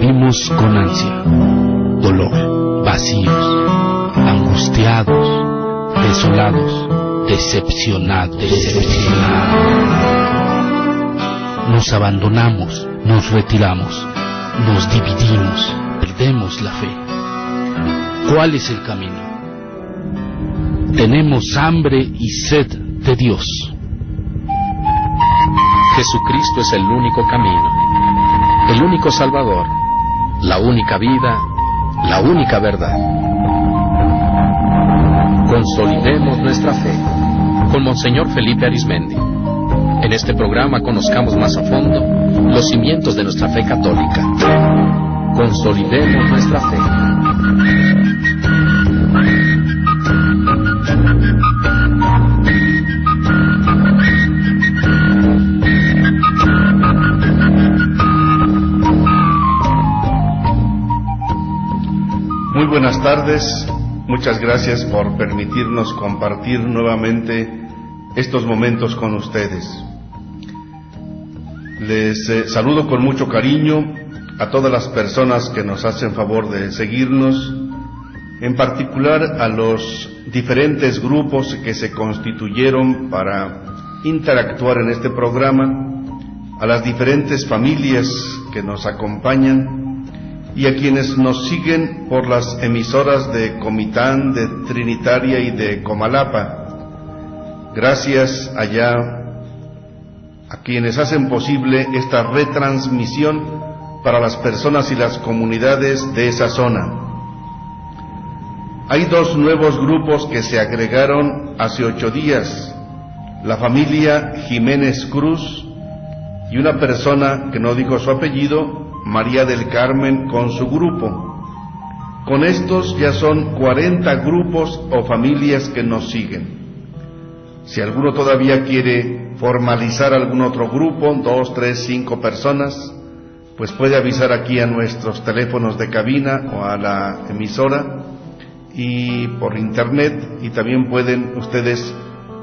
vivimos con ansia, dolor, vacíos, angustiados, desolados, decepcionados. Nos abandonamos, nos retiramos, nos dividimos, perdemos la fe. ¿Cuál es el camino? Tenemos hambre y sed de Dios. Jesucristo es el único camino, el único Salvador, la única vida, la única verdad. Consolidemos nuestra fe con Monseñor Felipe Arizmendi. En este programa conozcamos más a fondo los cimientos de nuestra fe católica. Consolidemos nuestra fe. Muy buenas tardes, muchas gracias por permitirnos compartir nuevamente estos momentos con ustedes. Les saludo con mucho cariño a todas las personas que nos hacen favor de seguirnos, en particular a los diferentes grupos que se constituyeron para interactuar en este programa, a las diferentes familias que nos acompañan y a quienes nos siguen por las emisoras de Comitán, de Trinitaria y de Comalapa. Gracias allá a quienes hacen posible esta retransmisión para las personas y las comunidades de esa zona. Hay dos nuevos grupos que se agregaron hace 8 días, la familia Jiménez Cruz y una persona que no dijo su apellido, María del Carmen, con su grupo. Con estos ya son 40 grupos o familias que nos siguen. Si alguno todavía quiere formalizar algún otro grupo, 2, 3, 5 personas, pues puede avisar aquí a nuestros teléfonos de cabina o a la emisora y por internet, y también pueden ustedes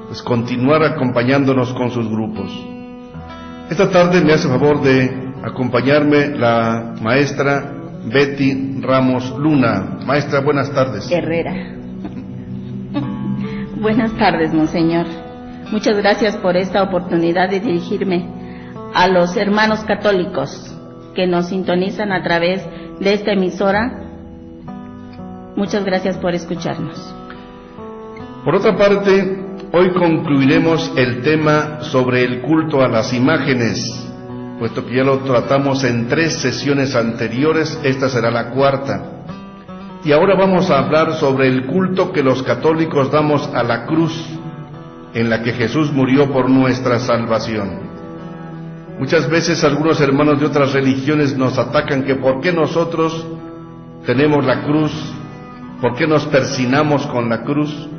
pues continuar acompañándonos con sus grupos. Esta tarde me hace favor de acompañarme la maestra Betty Ramos Luna. Maestra, buenas tardes. Herrera. Buenas tardes, monseñor. Muchas gracias por esta oportunidad de dirigirme a los hermanos católicos que nos sintonizan a través de esta emisora. Muchas gracias por escucharnos. Por otra parte, hoy concluiremos el tema sobre el culto a las imágenes, puesto que ya lo tratamos en 3 sesiones anteriores, esta será la 4ª. Y ahora vamos a hablar sobre el culto que los católicos damos a la cruz, en la que Jesús murió por nuestra salvación. Muchas veces algunos hermanos de otras religiones nos atacan que por qué nosotros tenemos la cruz, por qué nos persinamos con la cruz.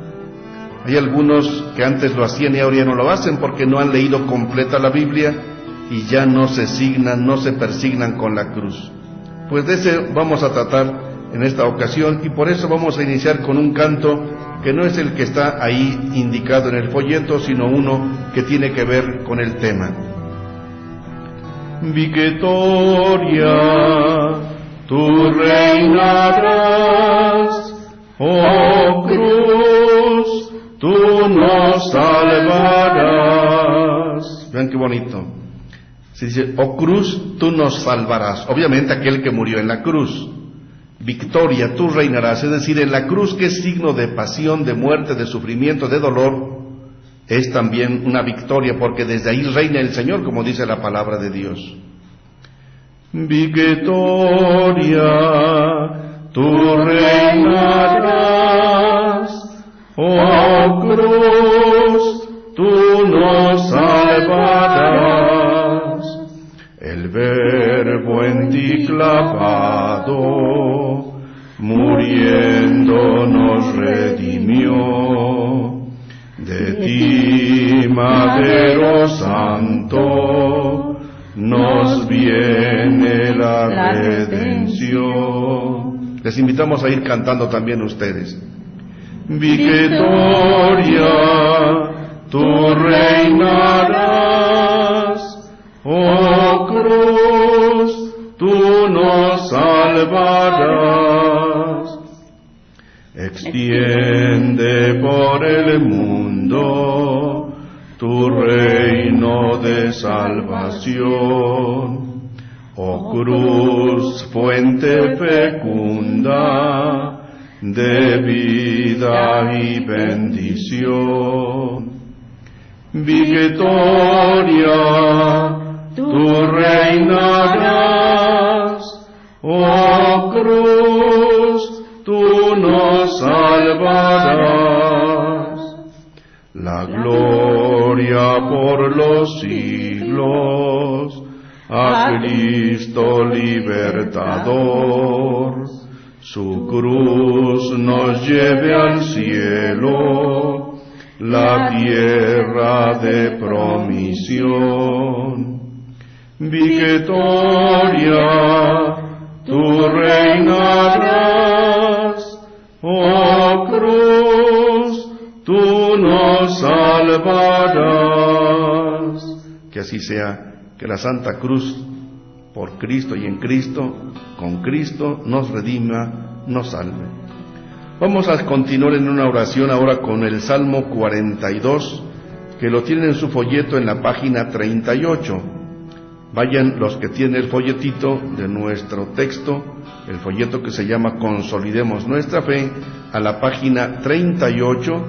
Hay algunos que antes lo hacían y ahora ya no lo hacen porque no han leído completa la Biblia y ya no se signan, no se persignan con la cruz. Pues de ese vamos a tratar en esta ocasión, y por eso vamos a iniciar con un canto que no es el que está ahí indicado en el folleto, sino uno que tiene que ver con el tema. Victoria, tú reinarás, oh cruz, tú nos salvarás. Vean qué bonito. Se dice, oh cruz, tú nos salvarás. Obviamente aquel que murió en la cruz. Victoria, tú reinarás. Es decir, en la cruz, que es signo de pasión, de muerte, de sufrimiento, de dolor, es también una victoria, porque desde ahí reina el Señor, como dice la palabra de Dios. Victoria, tú reinarás, oh cruz, tú nos salvarás. El Verbo en ti clavado, muriendo nos redimió. De ti, Madero Santo, nos viene la redención. Les invitamos a ir cantando también ustedes. Victoria, tú reinarás, oh cruz, tú nos salvarás. Extiende por el mundo tu reino de salvación. Oh cruz, fuente fecunda de vida y bendición. Victoria, tú reinarás. Oh cruz, tú nos salvarás. La gloria por los siglos a Cristo libertador. Su cruz nos lleve al cielo, la tierra de promisión. Victoria, tú reinarás. Oh cruz, tú nos salvarás. Que así sea. Que la Santa Cruz, por Cristo y en Cristo, con Cristo, nos redima, nos salve. Vamos a continuar en una oración ahora con el Salmo 42, que lo tienen en su folleto en la página 38. Vayan los que tienen el folletito de nuestro texto, el folleto que se llama Consolidemos Nuestra Fe, a la página 38,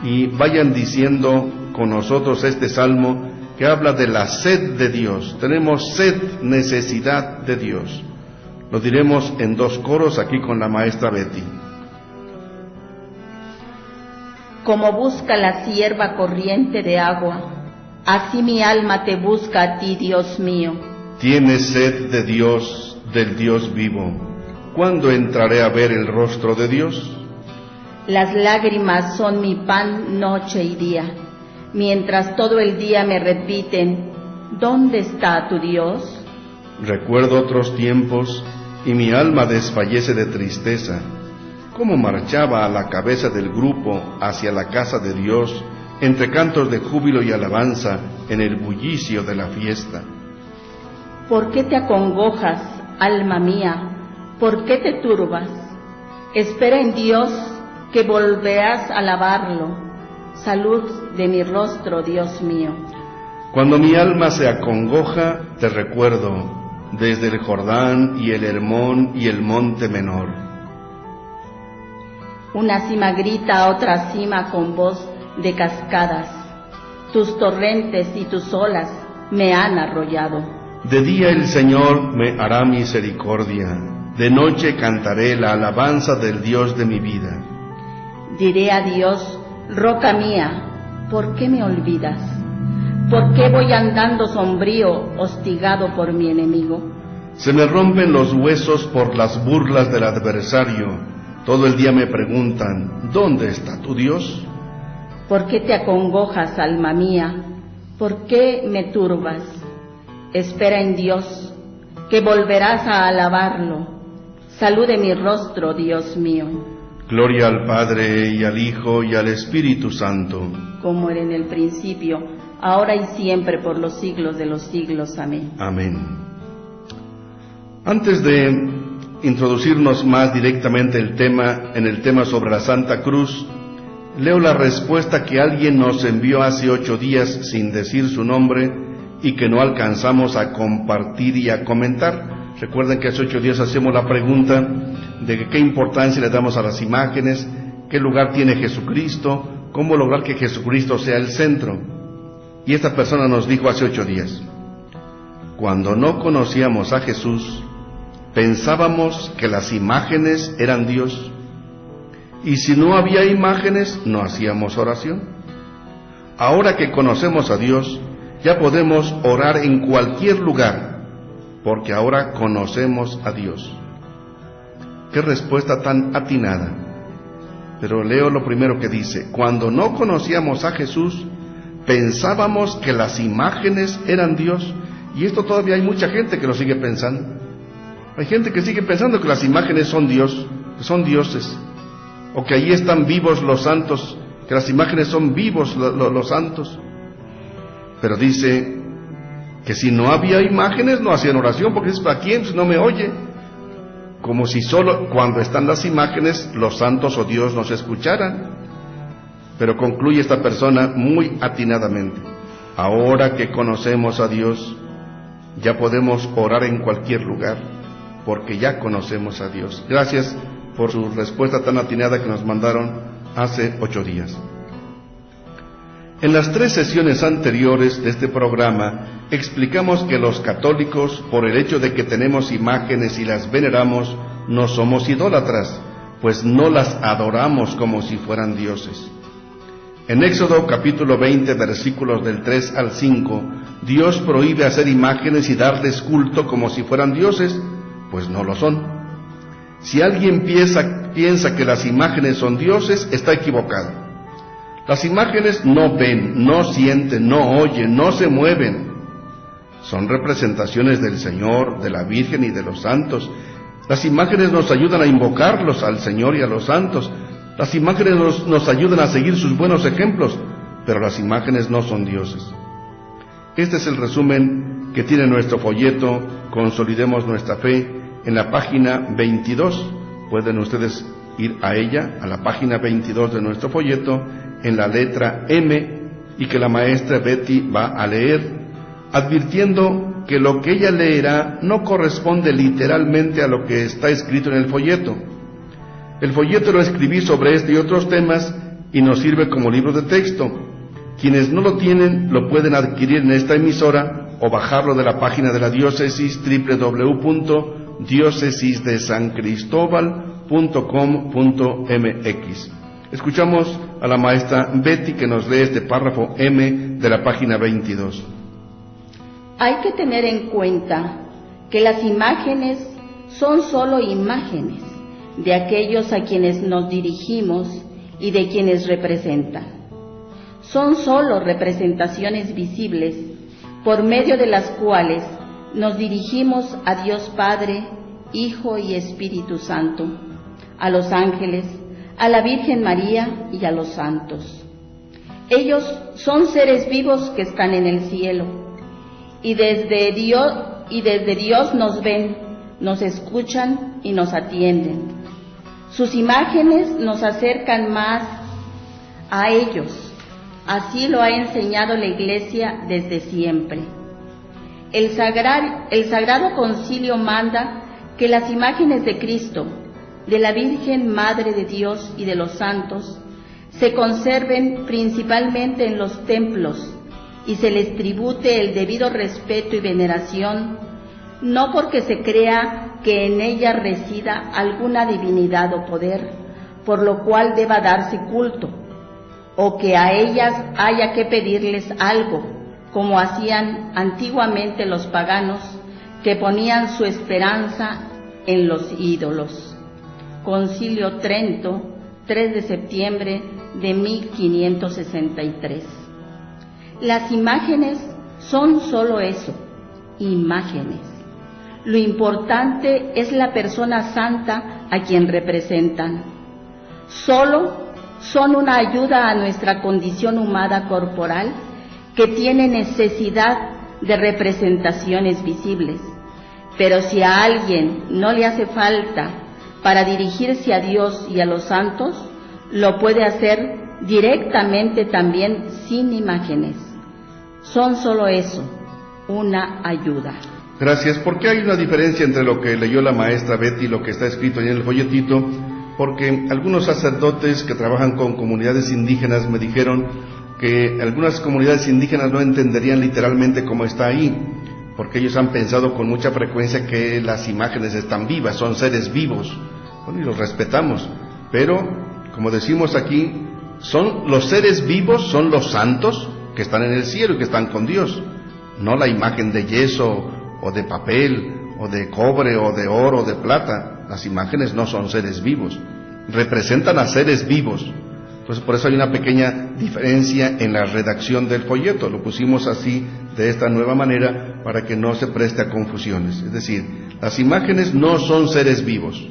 y vayan diciendo con nosotros este salmo que habla de la sed de Dios. Tenemos sed, necesidad de Dios. Lo diremos en dos coros aquí con la maestra Betty. Como busca la sierva corriente de agua, así mi alma te busca a ti, Dios mío. Tienes sed de Dios, del Dios vivo. ¿Cuándo entraré a ver el rostro de Dios? Las lágrimas son mi pan noche y día. Mientras todo el día me repiten, ¿dónde está tu Dios? Recuerdo otros tiempos y mi alma desfallece de tristeza. Cómo marchaba a la cabeza del grupo hacia la casa de Dios, entre cantos de júbilo y alabanza, en el bullicio de la fiesta. ¿Por qué te acongojas, alma mía? ¿Por qué te turbas? Espera en Dios, que volverás a alabarlo. Salud de mi rostro, Dios mío. Cuando mi alma se acongoja, te recuerdo, desde el Jordán y el Hermón y el monte menor. Una cima grita a otra cima con voz de cascadas. Tus torrentes y tus olas me han arrollado. De día el Señor me hará misericordia, de noche cantaré la alabanza del Dios de mi vida. Diré a Dios, roca mía, ¿por qué me olvidas? ¿Por qué voy andando sombrío, hostigado por mi enemigo? Se me rompen los huesos por las burlas del adversario. Todo el día me preguntan, ¿dónde está tu Dios? ¿Por qué te acongojas, alma mía? ¿Por qué me turbas? Espera en Dios, que volverás a alabarlo. Salud de mi rostro, Dios mío. Gloria al Padre, y al Hijo, y al Espíritu Santo. Como era en el principio, ahora y siempre, por los siglos de los siglos. Amén. Amén. Antes de introducirnos más directamente en el tema sobre la Santa Cruz, leo la respuesta que alguien nos envió hace 8 días sin decir su nombre y que no alcanzamos a compartir y a comentar. Recuerden que hace 8 días hacemos la pregunta de qué importancia le damos a las imágenes, qué lugar tiene Jesucristo, cómo lograr que Jesucristo sea el centro. Y esta persona nos dijo hace 8 días, cuando no conocíamos a Jesús, pensábamos que las imágenes eran Dios, y si no había imágenes, no hacíamos oración. Ahora que conocemos a Dios, ya podemos orar en cualquier lugar, porque ahora conocemos a Dios. Qué respuesta tan atinada. Pero leo lo primero que dice, cuando no conocíamos a Jesús, pensábamos que las imágenes eran Dios. Y esto todavía hay mucha gente que lo sigue pensando. Hay gente que sigue pensando que las imágenes son Dios, que son dioses, o que allí están vivos los santos, que las imágenes son vivos los santos. Pero dice, que si no había imágenes no hacían oración, porque es para quién, pues no me oye. Como si solo cuando están las imágenes los santos o Dios nos escucharan. Pero concluye esta persona muy atinadamente: ahora que conocemos a Dios, ya podemos orar en cualquier lugar, porque ya conocemos a Dios. Gracias por su respuesta tan atinada que nos mandaron hace 8 días. En las 3 sesiones anteriores de este programa explicamos que los católicos, por el hecho de que tenemos imágenes y las veneramos, no somos idólatras, pues no las adoramos como si fueran dioses. En Éxodo capítulo 20, versículos del 3 al 5, Dios prohíbe hacer imágenes y darles culto como si fueran dioses, pues no lo son. Si alguien piensa que las imágenes son dioses, está equivocado. Las imágenes no ven, no sienten, no oyen, no se mueven. Son representaciones del Señor, de la Virgen y de los santos. Las imágenes nos ayudan a invocarlos al Señor y a los santos. Las imágenes nos ayudan a seguir sus buenos ejemplos, pero las imágenes no son dioses. Este es el resumen que tiene nuestro folleto Consolidemos Nuestra Fe en la página 22. Pueden ustedes ir a ella, a la página 22 de nuestro folleto, en la letra M, y que la maestra Betty va a leer, advirtiendo que lo que ella leerá no corresponde literalmente a lo que está escrito en el folleto. El folleto lo escribí sobre este y otros temas y nos sirve como libro de texto. Quienes no lo tienen lo pueden adquirir en esta emisora o bajarlo de la página de la diócesis, www.diocesisdesancristobal.com.mx. Escuchamos a la maestra Betty que nos lee este párrafo M de la página 22. Hay que tener en cuenta que las imágenes son solo imágenes de aquellos a quienes nos dirigimos y de quienes representan. Son solo representaciones visibles por medio de las cuales nos dirigimos a Dios Padre, Hijo y Espíritu Santo, a los ángeles, a la Virgen María y a los santos. Ellos son seres vivos que están en el cielo y desde Dios nos ven, nos escuchan y nos atienden. Sus imágenes nos acercan más a ellos. Así lo ha enseñado la Iglesia desde siempre. El Sagrado Concilio manda que las imágenes de Cristo, de la Virgen Madre de Dios y de los santos se conserven principalmente en los templos y se les tribute el debido respeto y veneración, no porque se crea que en ella resida alguna divinidad o poder, por lo cual deba darse culto, o que a ellas haya que pedirles algo, como hacían antiguamente los paganos, que ponían su esperanza en los ídolos. Concilio Trento, 3 de septiembre de 1563. Las imágenes son solo eso, imágenes. Lo importante es la persona santa a quien representan. Solo son una ayuda a nuestra condición humana corporal que tiene necesidad de representaciones visibles. Pero si a alguien no le hace falta para dirigirse a Dios y a los santos, lo puede hacer directamente también sin imágenes. Son solo eso, una ayuda. Gracias. ¿Por qué hay una diferencia entre lo que leyó la maestra Betty y lo que está escrito ahí en el folletito? Porque algunos sacerdotes que trabajan con comunidades indígenas me dijeron que algunas comunidades indígenas no entenderían literalmente cómo está ahí, porque ellos han pensado con mucha frecuencia que las imágenes están vivas, son seres vivos. Bueno, y los respetamos, pero como decimos aquí, son los seres vivos, son los santos que están en el cielo y que están con Dios, no la imagen de yeso o de papel o de cobre o de oro o de plata. Las imágenes no son seres vivos, representan a seres vivos. Entonces por eso hay una pequeña diferencia en la redacción del folleto. Lo pusimos así, de esta nueva manera, para que no se preste a confusiones. Es decir, las imágenes no son seres vivos,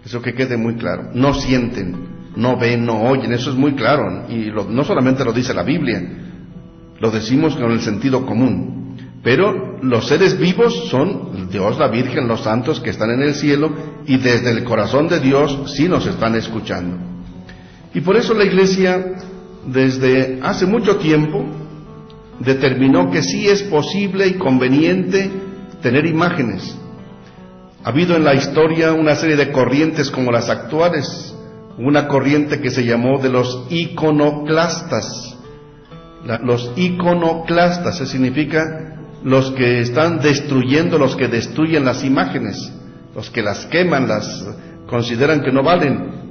eso que quede muy claro. No sienten, no ven, no oyen, eso es muy claro. Y no solamente lo dice la Biblia, lo decimos con el sentido común. pero los seres vivos son Dios, la Virgen, los santos que están en el cielo, y desde el corazón de Dios sí nos están escuchando. Y por eso la Iglesia, desde hace mucho tiempo, determinó que sí es posible y conveniente tener imágenes. Ha habido en la historia una serie de corrientes como las actuales, una corriente que se llamó de los iconoclastas. Los iconoclastas, eso significa los que están destruyendo, los que destruyen las imágenes, los que las queman, las consideran que no valen.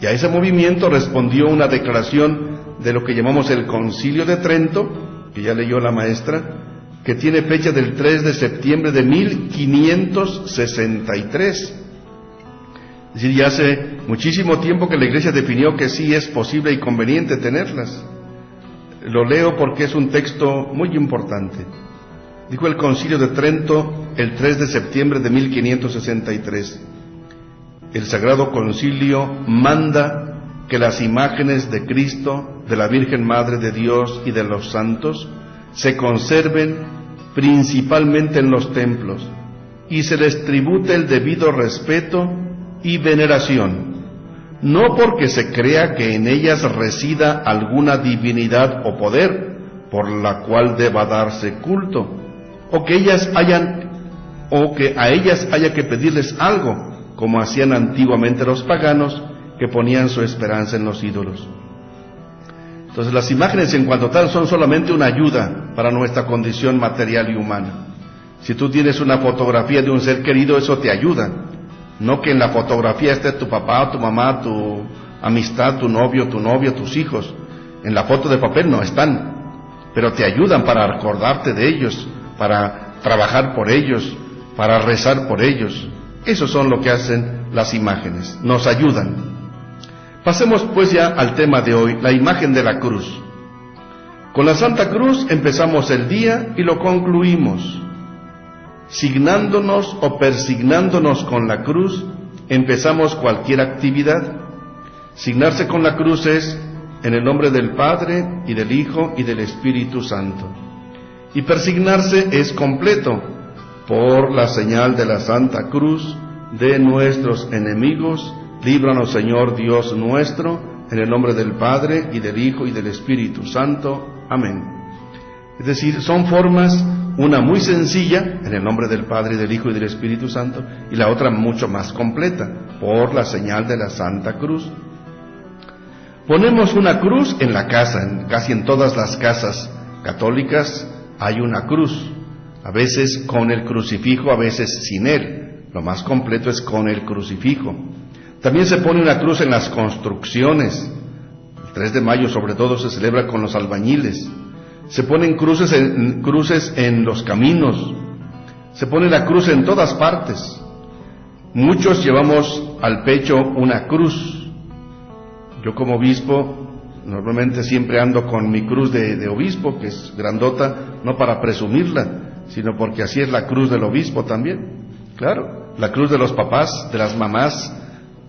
Y a ese movimiento respondió una declaración de lo que llamamos el Concilio de Trento, que ya leyó la maestra, que tiene fecha del 3 de septiembre de 1563. Es decir, ya hace muchísimo tiempo que la Iglesia definió que sí es posible y conveniente tenerlas. Lo leo porque es un texto muy importante. Dijo el Concilio de Trento el 3 de septiembre de 1563. El Sagrado Concilio manda que las imágenes de Cristo, de la Virgen Madre de Dios y de los santos se conserven principalmente en los templos y se les tribute el debido respeto y veneración, no porque se crea que en ellas resida alguna divinidad o poder por la cual deba darse culto, o que a ellas haya que pedirles algo, como hacían antiguamente los paganos que ponían su esperanza en los ídolos. Entonces las imágenes en cuanto tal son solamente una ayuda para nuestra condición material y humana. Si tú tienes una fotografía de un ser querido, eso te ayuda. No que en la fotografía esté tu papá, tu mamá, tu amistad, tu novio, tu novia, tus hijos. En la foto de papel no están, pero te ayudan para acordarte de ellos, para trabajar por ellos, para rezar por ellos. Eso son lo que hacen las imágenes, nos ayudan. Pasemos pues ya al tema de hoy, la imagen de la cruz. Con la Santa Cruz empezamos el día y lo concluimos. Signándonos o persignándonos con la cruz, empezamos cualquier actividad. Signarse con la cruz es en el nombre del Padre y del Hijo y del Espíritu Santo. Y persignarse es completo, por la señal de la Santa Cruz de nuestros enemigos, líbranos Señor Dios nuestro, en el nombre del Padre y del Hijo y del Espíritu Santo. Amén. Es decir, son formas, una muy sencilla, en el nombre del Padre y del Hijo y del Espíritu Santo, y la otra mucho más completa, por la señal de la Santa Cruz. Ponemos una cruz en la casa, casi en todas las casas católicas hay una cruz, a veces con el crucifijo, a veces sin él. Lo más completo es con el crucifijo. También se pone una cruz en las construcciones. El 3 de mayo sobre todo se celebra con los albañiles. Se ponen cruces en los caminos. Se pone la cruz en todas partes. Muchos llevamos al pecho una cruz. Yo como obispo normalmente siempre ando con mi cruz de obispo, que es grandota, no para presumirla, sino porque así es la cruz del obispo también. Claro, la cruz de los papás, de las mamás,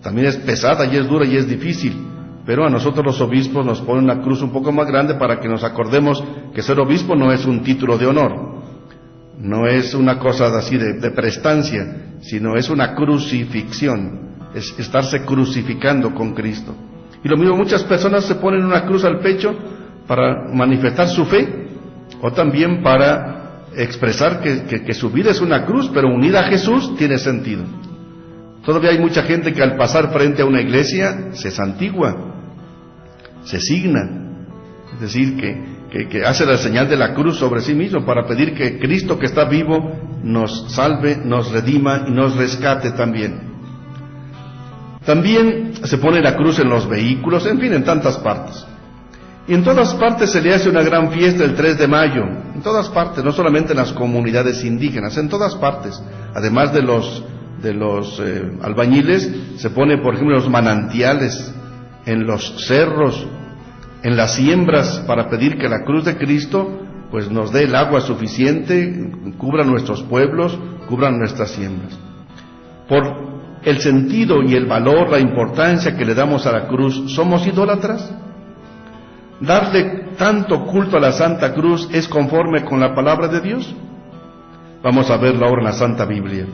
también es pesada y es dura y es difícil, pero a nosotros los obispos nos ponen una cruz un poco más grande para que nos acordemos que ser obispo no es un título de honor, no es una cosa así de prestancia, sino es una crucifixión, es estarse crucificando con Cristo. Y lo mismo, muchas personas se ponen una cruz al pecho para manifestar su fe, o también para expresar que su vida es una cruz, pero unida a Jesús tiene sentido. Todavía hay mucha gente que al pasar frente a una iglesia se santigua, se signa, es decir, que hace la señal de la cruz sobre sí mismo para pedir que Cristo que está vivo nos salve, nos redima y nos rescate también. También se pone la cruz en los vehículos, en fin, en tantas partes. Y en todas partes se le hace una gran fiesta el 3 de mayo, en todas partes, no solamente en las comunidades indígenas, en todas partes. Además de los albañiles, se pone, por ejemplo, en los manantiales, en los cerros, en las siembras, para pedir que la cruz de Cristo pues nos dé el agua suficiente, cubra nuestros pueblos, cubra nuestras siembras. Por el sentido y el valor, la importancia que le damos a la cruz, ¿somos idólatras? darle tanto culto a la Santa Cruz es conforme con la palabra de Dios? Vamos a verlo ahora en la Santa Biblia.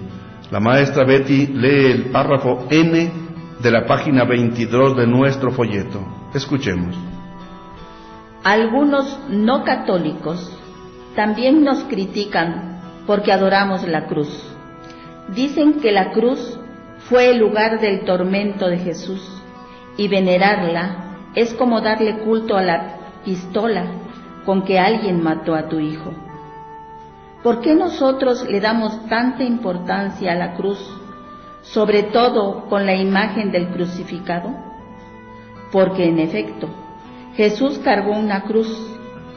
La maestra Betty lee el párrafo N de la página 22 de nuestro folleto. Escuchemos. Algunos no católicos también nos critican porque adoramos la cruz. Dicen que la cruz fue el lugar del tormento de Jesús y venerarla es como darle culto a la pistola con que alguien mató a tu hijo. ¿Por qué nosotros le damos tanta importancia a la cruz, sobre todo con la imagen del crucificado? Porque en efecto, Jesús cargó una cruz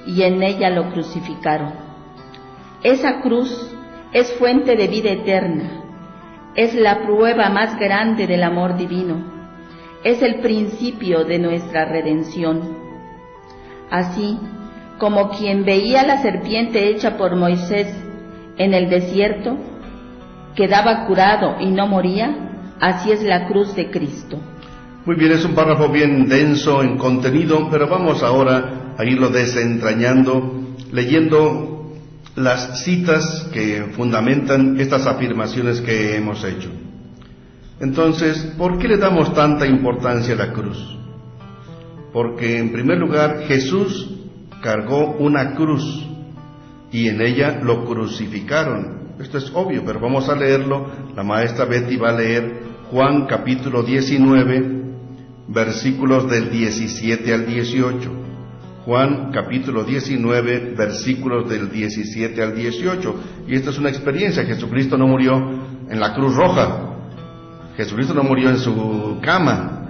y en ella lo crucificaron. Esa cruz es fuente de vida eterna, es la prueba más grande del amor divino, es el principio de nuestra redención. Así como quien veía la serpiente hecha por Moisés en el desierto, quedaba curado y no moría, así es la cruz de Cristo. Muy bien, es un párrafo bien denso en contenido, pero vamos ahora a irlo desentrañando, leyendo las citas que fundamentan estas afirmaciones que hemos hecho. Entonces, ¿por qué le damos tanta importancia a la cruz? Porque en primer lugar Jesús cargó una cruz y en ella lo crucificaron. Esto es obvio, pero vamos a leerlo. La maestra Betty va a leer Juan capítulo 19, versículos del 17 al 18. Juan capítulo 19, versículos del 17 al 18. Y esta es una experiencia. Jesucristo no murió en la Cruz Roja. Jesucristo no murió en su cama.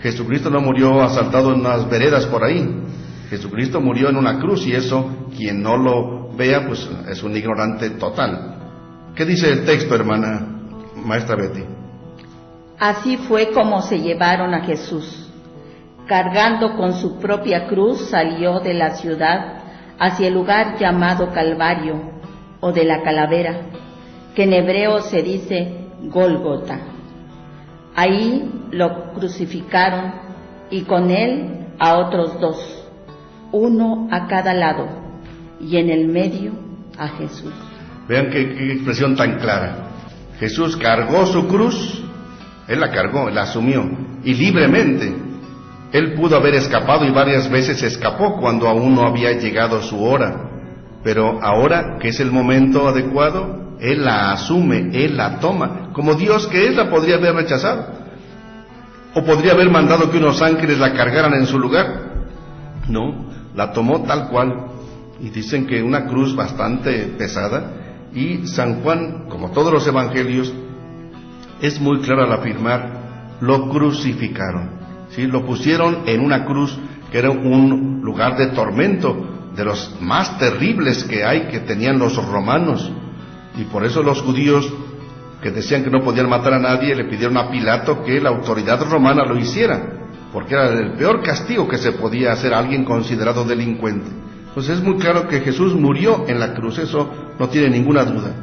Jesucristo no murió asaltado en unas veredas por ahí. Jesucristo murió en una cruz, y eso, quien no lo vea, pues es un ignorante total. ¿Qué dice el texto, hermana maestra Betty? Así fue como se llevaron a Jesús. Cargando con su propia cruz salió de la ciudad hacia el lugar llamado Calvario, o de la calavera, que en hebreo se dice Gólgota. Ahí lo crucificaron y con él a otros dos, uno a cada lado, y en el medio a Jesús. Vean qué expresión tan clara. Jesús cargó su cruz, Él la cargó, la asumió, y libremente. Él pudo haber escapado y varias veces escapó cuando aún no había llegado su hora, pero ahora que es el momento adecuado, Él la asume, Él la toma. Como Dios que es, la podría haber rechazado, o podría haber mandado que unos ángeles la cargaran en su lugar. No, la tomó tal cual. Y dicen que una cruz bastante pesada. Y San Juan, como todos los evangelios, es muy claro al afirmar: lo crucificaron. ¿Sí? Lo pusieron en una cruz que era un lugar de tormento, de los más terribles que hay, que tenían los romanos. Y por eso los judíos, que decían que no podían matar a nadie, le pidieron a Pilato que la autoridad romana lo hiciera, porque era el peor castigo que se podía hacer a alguien considerado delincuente. Entonces es muy claro que Jesús murió en la cruz, eso no tiene ninguna duda.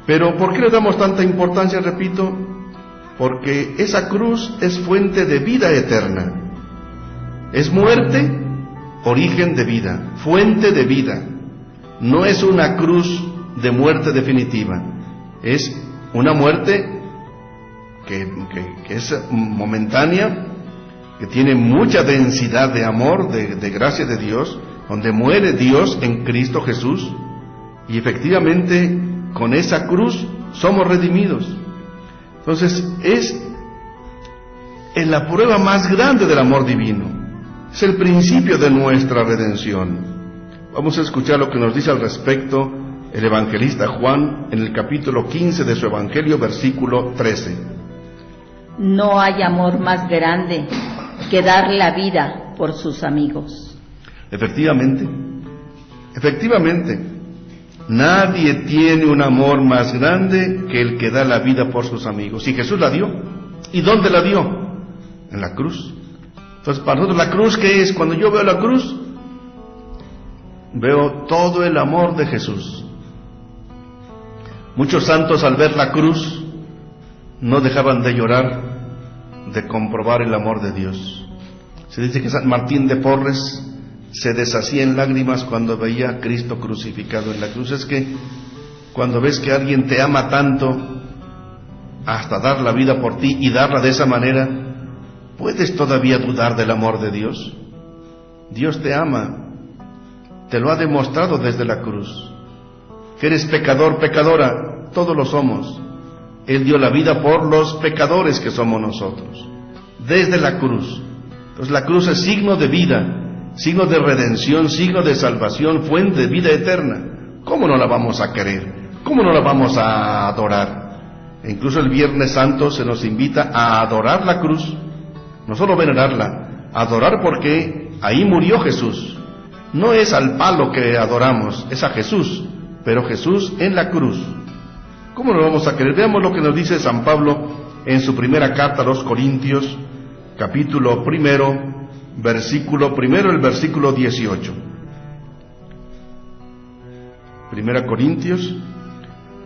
Pero ¿por qué le damos tanta importancia? Repito, porque esa cruz es fuente de vida eterna. Es muerte, origen de vida, fuente de vida. No es una cruz de muerte definitiva, es una muerte que es momentánea, que tiene mucha densidad de amor, de gracia de Dios, donde muere Dios en Cristo Jesús, y efectivamente con esa cruz somos redimidos. Entonces es la prueba más grande del amor divino, es el principio de nuestra redención. Vamos a escuchar lo que nos dice al respecto el evangelista Juan en el capítulo 15 de su evangelio, versículo 13. No hay amor más grande que dar la vida por sus amigos. Efectivamente, nadie tiene un amor más grande que el que da la vida por sus amigos. Y Jesús la dio. ¿Y dónde la dio? En la cruz. Entonces, para nosotros, ¿la cruz qué es? Cuando yo veo la cruz, veo todo el amor de Jesús. Muchos santos, al ver la cruz, no dejaban de llorar, de comprobar el amor de Dios. Se dice que San Martín de Porres se deshacía en lágrimas cuando veía a Cristo crucificado en la cruz. Es que cuando ves que alguien te ama tanto, hasta dar la vida por ti y darla de esa manera, ¿puedes todavía dudar del amor de Dios? Dios te ama, te lo ha demostrado desde la cruz. Que eres pecador, pecadora, todos lo somos. Él dio la vida por los pecadores que somos nosotros, desde la cruz. Entonces la cruz es signo de vida, signo de redención, signo de salvación, fuente de vida eterna. ¿Cómo no la vamos a querer? ¿Cómo no la vamos a adorar? E incluso el Viernes Santo se nos invita a adorar la cruz, no solo venerarla, adorar, porque ahí murió Jesús. No es al palo que adoramos, es a Jesús, pero Jesús en la cruz. ¿Cómo lo vamos a querer? Veamos lo que nos dice San Pablo en su primera carta a los Corintios, capítulo 1, versículo 1, el versículo 18. Primera Corintios,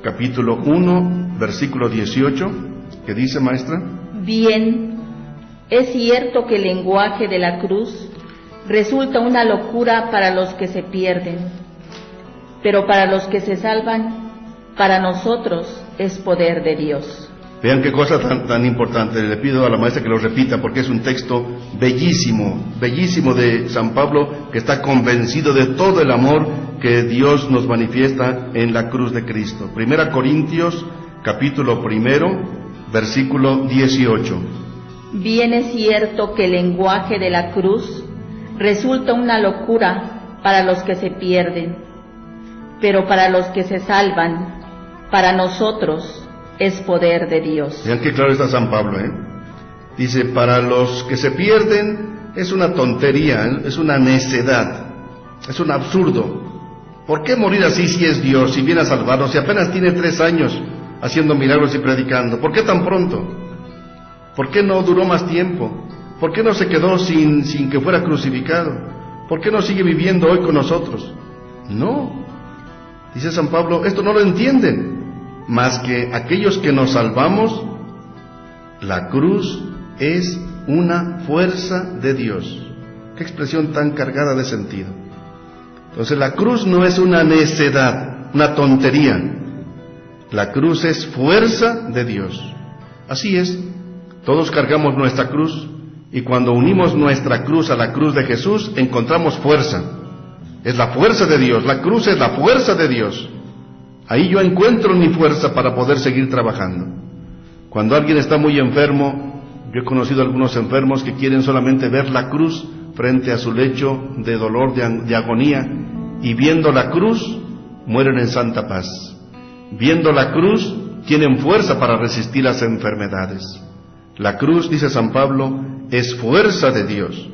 capítulo 1, versículo 18, ¿qué dice, maestra? Bien, es cierto que el lenguaje de la cruz resulta una locura para los que se pierden, pero para los que se salvan, para nosotros es poder de Dios. Vean qué cosa tan importante. Le pido a la maestra que lo repita, porque es un texto bellísimo, bellísimo de San Pablo, que está convencido de todo el amor que Dios nos manifiesta en la cruz de Cristo. Primera Corintios, capítulo 1, versículo 18. Bien es cierto que el lenguaje de la cruz resulta una locura para los que se pierden, pero para los que se salvan, para nosotros es poder de Dios. Vean qué claro está San Pablo, Dice, para los que se pierden es una tontería, es una necedad, es un absurdo. ¿Por qué morir así si es Dios, si viene a salvarnos, si apenas tiene 3 años haciendo milagros y predicando? ¿Por qué tan pronto? ¿Por qué no duró más tiempo? ¿Por qué no se quedó sin que fuera crucificado? ¿Por qué no sigue viviendo hoy con nosotros? No, dice San Pablo, esto no lo entienden, más que aquellos que nos salvamos. La cruz es una fuerza de Dios. Qué expresión tan cargada de sentido. Entonces la cruz no es una necedad, una tontería. La cruz es fuerza de Dios. Así es, todos cargamos nuestra cruz, y cuando unimos nuestra cruz a la cruz de Jesús, encontramos fuerza. Es la fuerza de Dios, la cruz es la fuerza de Dios. Ahí yo encuentro mi fuerza para poder seguir trabajando. Cuando alguien está muy enfermo, yo he conocido a algunos enfermos que quieren solamente ver la cruz frente a su lecho de dolor, de agonía, y viendo la cruz, mueren en santa paz. Viendo la cruz, tienen fuerza para resistir las enfermedades. La cruz, dice San Pablo, es fuerza de Dios.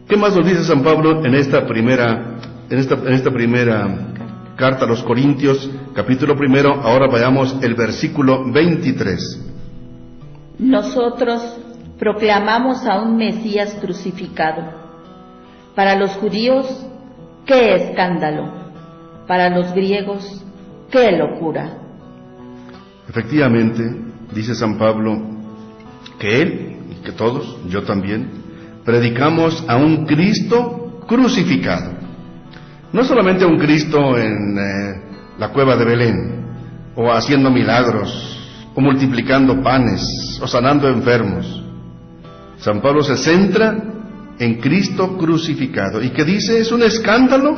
¿Qué más nos dice San Pablo en esta primera carta a los Corintios, capítulo 1? Ahora vayamos el versículo 23. Nosotros proclamamos a un Mesías crucificado. Para los judíos, ¡qué escándalo! Para los griegos, ¡qué locura! Efectivamente, dice San Pablo, que él, y que todos, yo también, predicamos a un Cristo crucificado. No solamente a un Cristo en la cueva de Belén, o haciendo milagros, o multiplicando panes, o sanando enfermos. San Pablo se centra en Cristo crucificado. ¿Y qué dice? Es un escándalo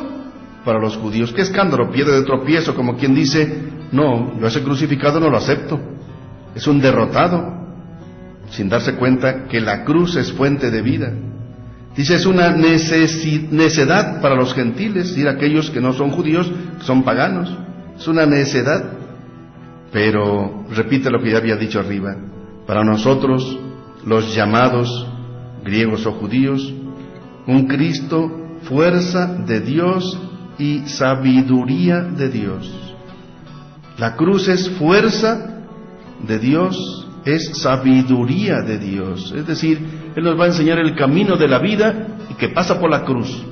para los judíos. ¿Qué escándalo? Piedra de tropiezo, como quien dice, no, yo ese crucificado no lo acepto. Es un derrotado, sin darse cuenta que la cruz es fuente de vida. Dice, es una necedad para los gentiles, es decir, aquellos que no son judíos, que son paganos. Es una necedad. Pero, repite lo que ya había dicho arriba, para nosotros, los llamados, griegos o judíos, un Cristo, fuerza de Dios y sabiduría de Dios. La cruz es fuerza de Dios, es sabiduría de Dios. Es decir, Él nos va a enseñar el camino de la vida y que pasa por la cruz.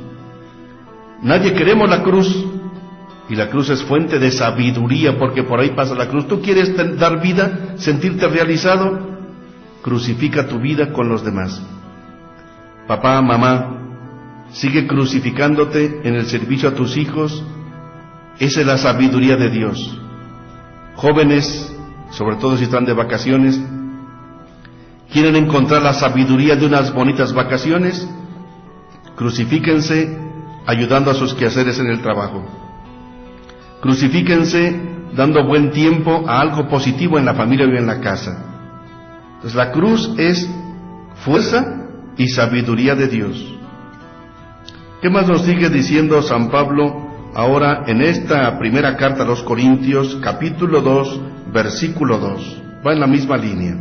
Nadie queremos la cruz, y la cruz es fuente de sabiduría porque por ahí pasa la cruz. ¿Tú quieres dar vida, sentirte realizado? Crucifica tu vida con los demás. Papá, mamá, Sigue crucificándote en el servicio a tus hijos. Esa es la sabiduría de Dios. Jóvenes, sobre todo si están de vacaciones, ¿quieren encontrar la sabiduría de unas bonitas vacaciones? Crucifíquense ayudando a sus quehaceres en el trabajo. Crucifíquense dando buen tiempo a algo positivo en la familia y en la casa. Entonces la cruz es fuerza y sabiduría de Dios. ¿Qué más nos sigue diciendo San Pablo ahora en esta primera carta a los Corintios, capítulo 2, versículo 2? Va en la misma línea.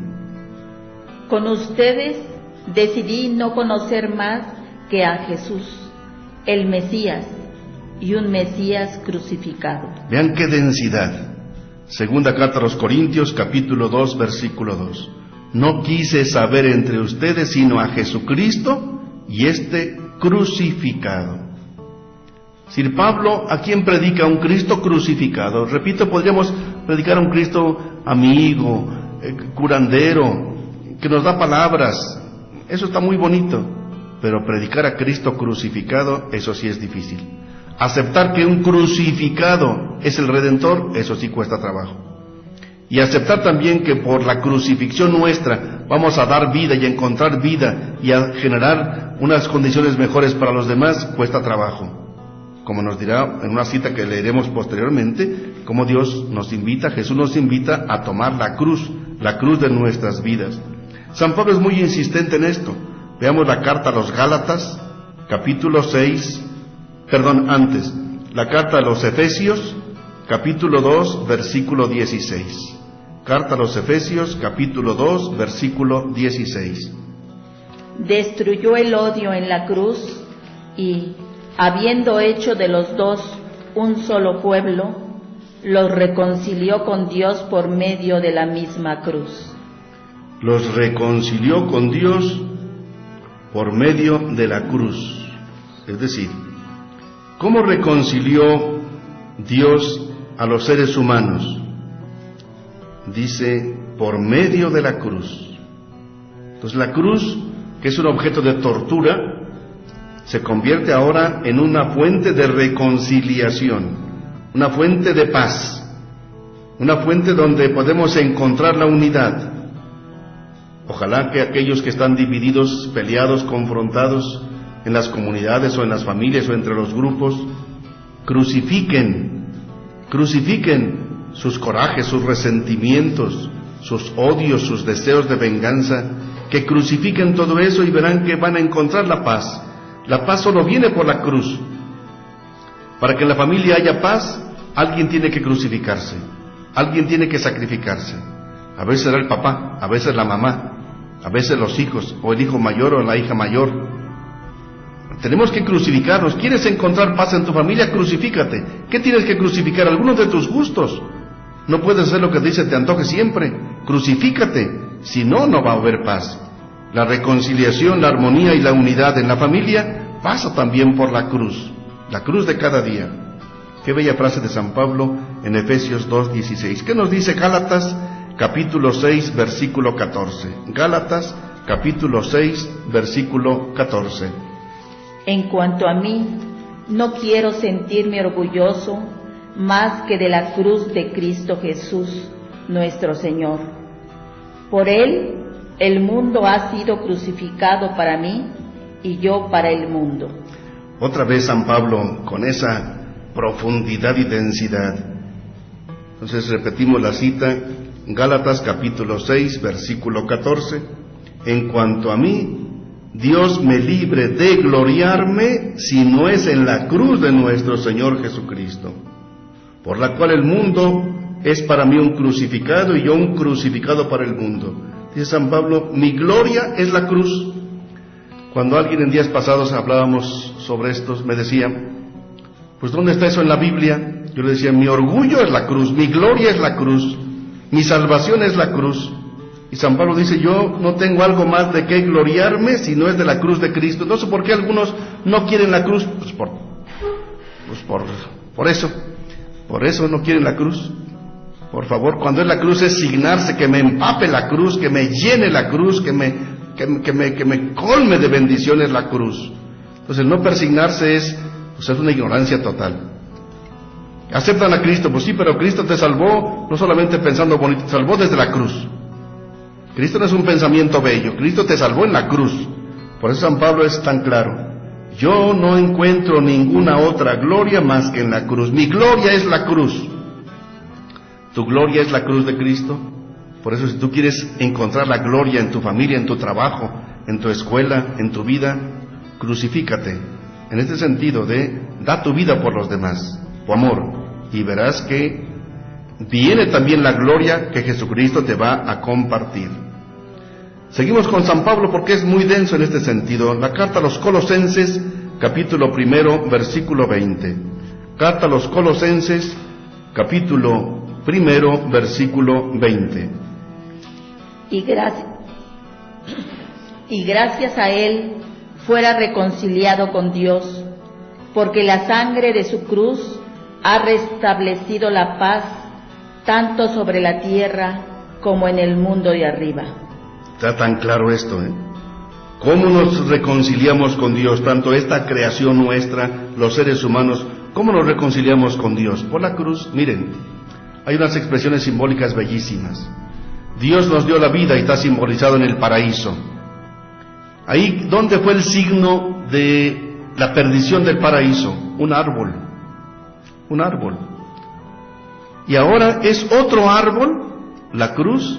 Con ustedes decidí no conocer más que a Jesús, el Mesías, y un Mesías crucificado. Vean qué densidad. Segunda carta a los Corintios, capítulo 2, versículo 2. No quise saber entre ustedes sino a Jesucristo y este crucificado. Sir Pablo, ¿a quién predica? Un Cristo crucificado. Repito, podríamos predicar a un Cristo amigo, curandero, que nos da palabras. Eso está muy bonito. Pero predicar a Cristo crucificado, eso sí es difícil. Aceptar que un crucificado es el Redentor, eso sí cuesta trabajo. Y aceptar también que por la crucifixión nuestra vamos a dar vida y a encontrar vida y a generar unas condiciones mejores para los demás, cuesta trabajo. Como nos dirá en una cita que leeremos posteriormente, como Dios nos invita, Jesús nos invita a tomar la cruz de nuestras vidas. San Pablo es muy insistente en esto. Veamos la carta a los Gálatas, capítulo 6, antes, la carta a los Efesios, capítulo 2, versículo 16. Carta a los Efesios, capítulo 2, versículo 16. Destruyó el odio en la cruz y, habiendo hecho de los dos un solo pueblo, los reconcilió con Dios por medio de la misma cruz. Los reconcilió con Dios por medio de la cruz. Es decir, ¿cómo reconcilió Dios a los seres humanos? Dice, por medio de la cruz. Entonces la cruz, que es un objeto de tortura, se convierte ahora en una fuente de reconciliación, una fuente de paz, una fuente donde podemos encontrar la unidad. Ojalá que aquellos que están divididos, peleados, confrontados en las comunidades o en las familias o entre los grupos, crucifiquen sus corajes, sus resentimientos, sus odios, sus deseos de venganza, que crucifiquen todo eso y verán que van a encontrar la paz. La paz solo viene por la cruz. Para que en la familia haya paz, alguien tiene que crucificarse, alguien tiene que sacrificarse. A veces será el papá, a veces la mamá, a veces los hijos, o el hijo mayor o la hija mayor. Tenemos que crucificarnos. ¿Quieres encontrar paz en tu familia? Crucifícate. ¿Qué tienes que crucificar? Algunos de tus gustos. No puedes hacer lo que dice te antoje siempre. Crucifícate. Si no, no va a haber paz. La reconciliación, la armonía y la unidad en la familia pasa también por la cruz de cada día. Qué bella frase de San Pablo en Efesios 2:16. ¿Qué nos dice Gálatas capítulo 6, versículo 14? Gálatas capítulo 6, versículo 14. En cuanto a mí, no quiero sentirme orgulloso más que de la cruz de Cristo Jesús, nuestro Señor. Por Él, el mundo ha sido crucificado para mí y yo para el mundo. Otra vez San Pablo con esa profundidad y densidad. Entonces repetimos la cita, Gálatas capítulo 6, versículo 14. En cuanto a mí, Dios me libre de gloriarme si no es en la cruz de nuestro Señor Jesucristo, por la cual el mundo es para mí un crucificado y yo un crucificado para el mundo. Dice San Pablo, mi gloria es la cruz. Cuando alguien en días pasados hablábamos sobre esto, me decía, pues ¿dónde está eso en la Biblia? Yo le decía, mi orgullo es la cruz, mi gloria es la cruz, mi salvación es la cruz. Y San Pablo dice, yo no tengo algo más de qué gloriarme si no es de la cruz de Cristo. No sé por qué algunos no quieren la cruz. Por eso no quieren la cruz. Por favor, cuando es la cruz es signarse, que me empape la cruz, que me llene la cruz, que me colme de bendiciones la cruz. Entonces el no persignarse es una ignorancia total. Aceptan a Cristo, pues sí, pero Cristo te salvó no solamente pensando bonito, te salvó desde la cruz. Cristo no es un pensamiento bello, Cristo te salvó en la cruz. Por eso San Pablo es tan claro: yo no encuentro ninguna otra gloria más que en la cruz. Mi gloria es la cruz. ¿Tu gloria es la cruz de Cristo? Por eso, si tú quieres encontrar la gloria en tu familia, en tu trabajo, en tu escuela, en tu vida, crucifícate. En este sentido de da tu vida por los demás, tu amor, y verás que viene también la gloria que Jesucristo te va a compartir. Seguimos con San Pablo porque es muy denso en este sentido. La carta a los Colosenses, capítulo 1, versículo 20. Carta a los Colosenses, capítulo 1, versículo 20. Y gracias a Él fuera reconciliado con Dios, porque la sangre de su cruz ha restablecido la paz tanto sobre la tierra como en el mundo de arriba. Está tan claro esto, ¿eh? ¿Cómo nos reconciliamos con Dios? Tanto esta creación nuestra, los seres humanos, ¿cómo nos reconciliamos con Dios? Por la cruz. Miren, hay unas expresiones simbólicas bellísimas. Dios nos dio la vida y está simbolizado en el paraíso. Ahí, ¿dónde fue el signo de la perdición del paraíso? Un árbol. Un árbol. Y ahora es otro árbol, la cruz,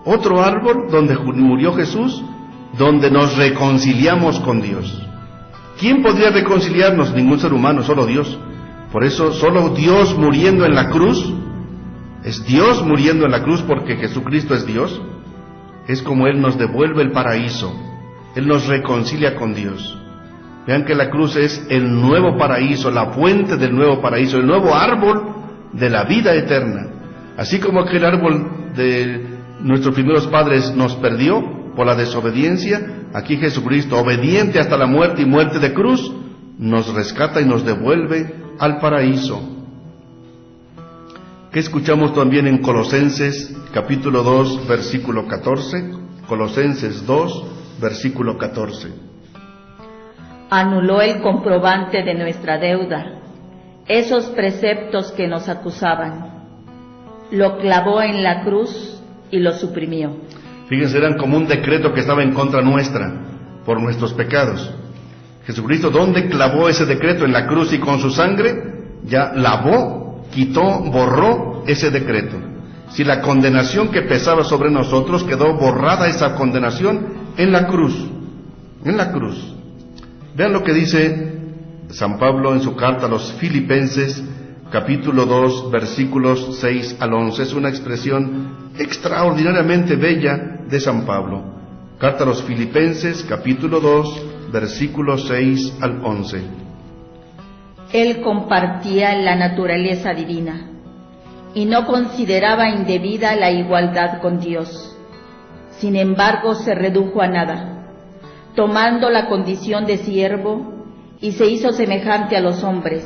otro árbol donde murió Jesús, donde nos reconciliamos con Dios. ¿Quién podría reconciliarnos? Ningún ser humano, solo Dios. Por eso, solo Dios muriendo en la cruz, es Dios muriendo en la cruz porque Jesucristo es Dios, es como Él nos devuelve el paraíso, Él nos reconcilia con Dios. Vean que la cruz es el nuevo paraíso, la fuente del nuevo paraíso, el nuevo árbol de la vida eterna. Así como aquel árbol de nuestros primeros padres nos perdió por la desobediencia, aquí Jesucristo, obediente hasta la muerte y muerte de cruz, nos rescata y nos devuelve al paraíso. ¿Qué escuchamos también en Colosenses capítulo 2, versículo 14? Colosenses 2, versículo 14. Anuló el comprobante de nuestra deuda, esos preceptos que nos acusaban. Lo clavó en la cruz y lo suprimió. Fíjense, eran como un decreto que estaba en contra nuestra por nuestros pecados. Jesucristo, ¿dónde clavó ese decreto? En la cruz, y con su sangre ya lavó, quitó, borró ese decreto. Si la condenación que pesaba sobre nosotros, quedó borrada esa condenación en la cruz. En la cruz. Vean lo que dice San Pablo en su carta a los Filipenses, capítulo 2, versículos 6 al 11. Es una expresión extraordinariamente bella de San Pablo. Carta a los Filipenses, capítulo 2, versículos 6 al 11. Él compartía la naturaleza divina y no consideraba indebida la igualdad con Dios. Sin embargo, se redujo a nada, tomando la condición de siervo, y se hizo semejante a los hombres,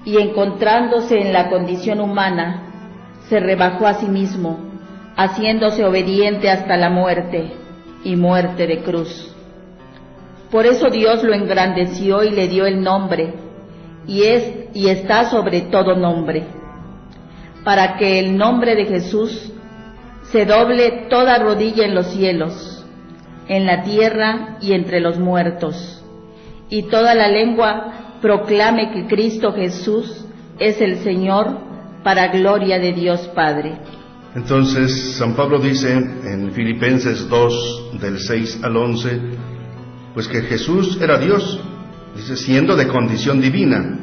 y encontrándose en la condición humana, se rebajó a sí mismo, haciéndose obediente hasta la muerte, y muerte de cruz. Por eso Dios lo engrandeció y le dio el nombre, y está sobre todo nombre, para que el nombre de Jesús se doble toda rodilla en los cielos, en la tierra y entre los muertos, y toda la lengua proclame que Cristo Jesús es el Señor, para gloria de Dios Padre. Entonces, San Pablo dice en Filipenses 2, del 6 al 11, pues que Jesús era Dios, dice, siendo de condición divina.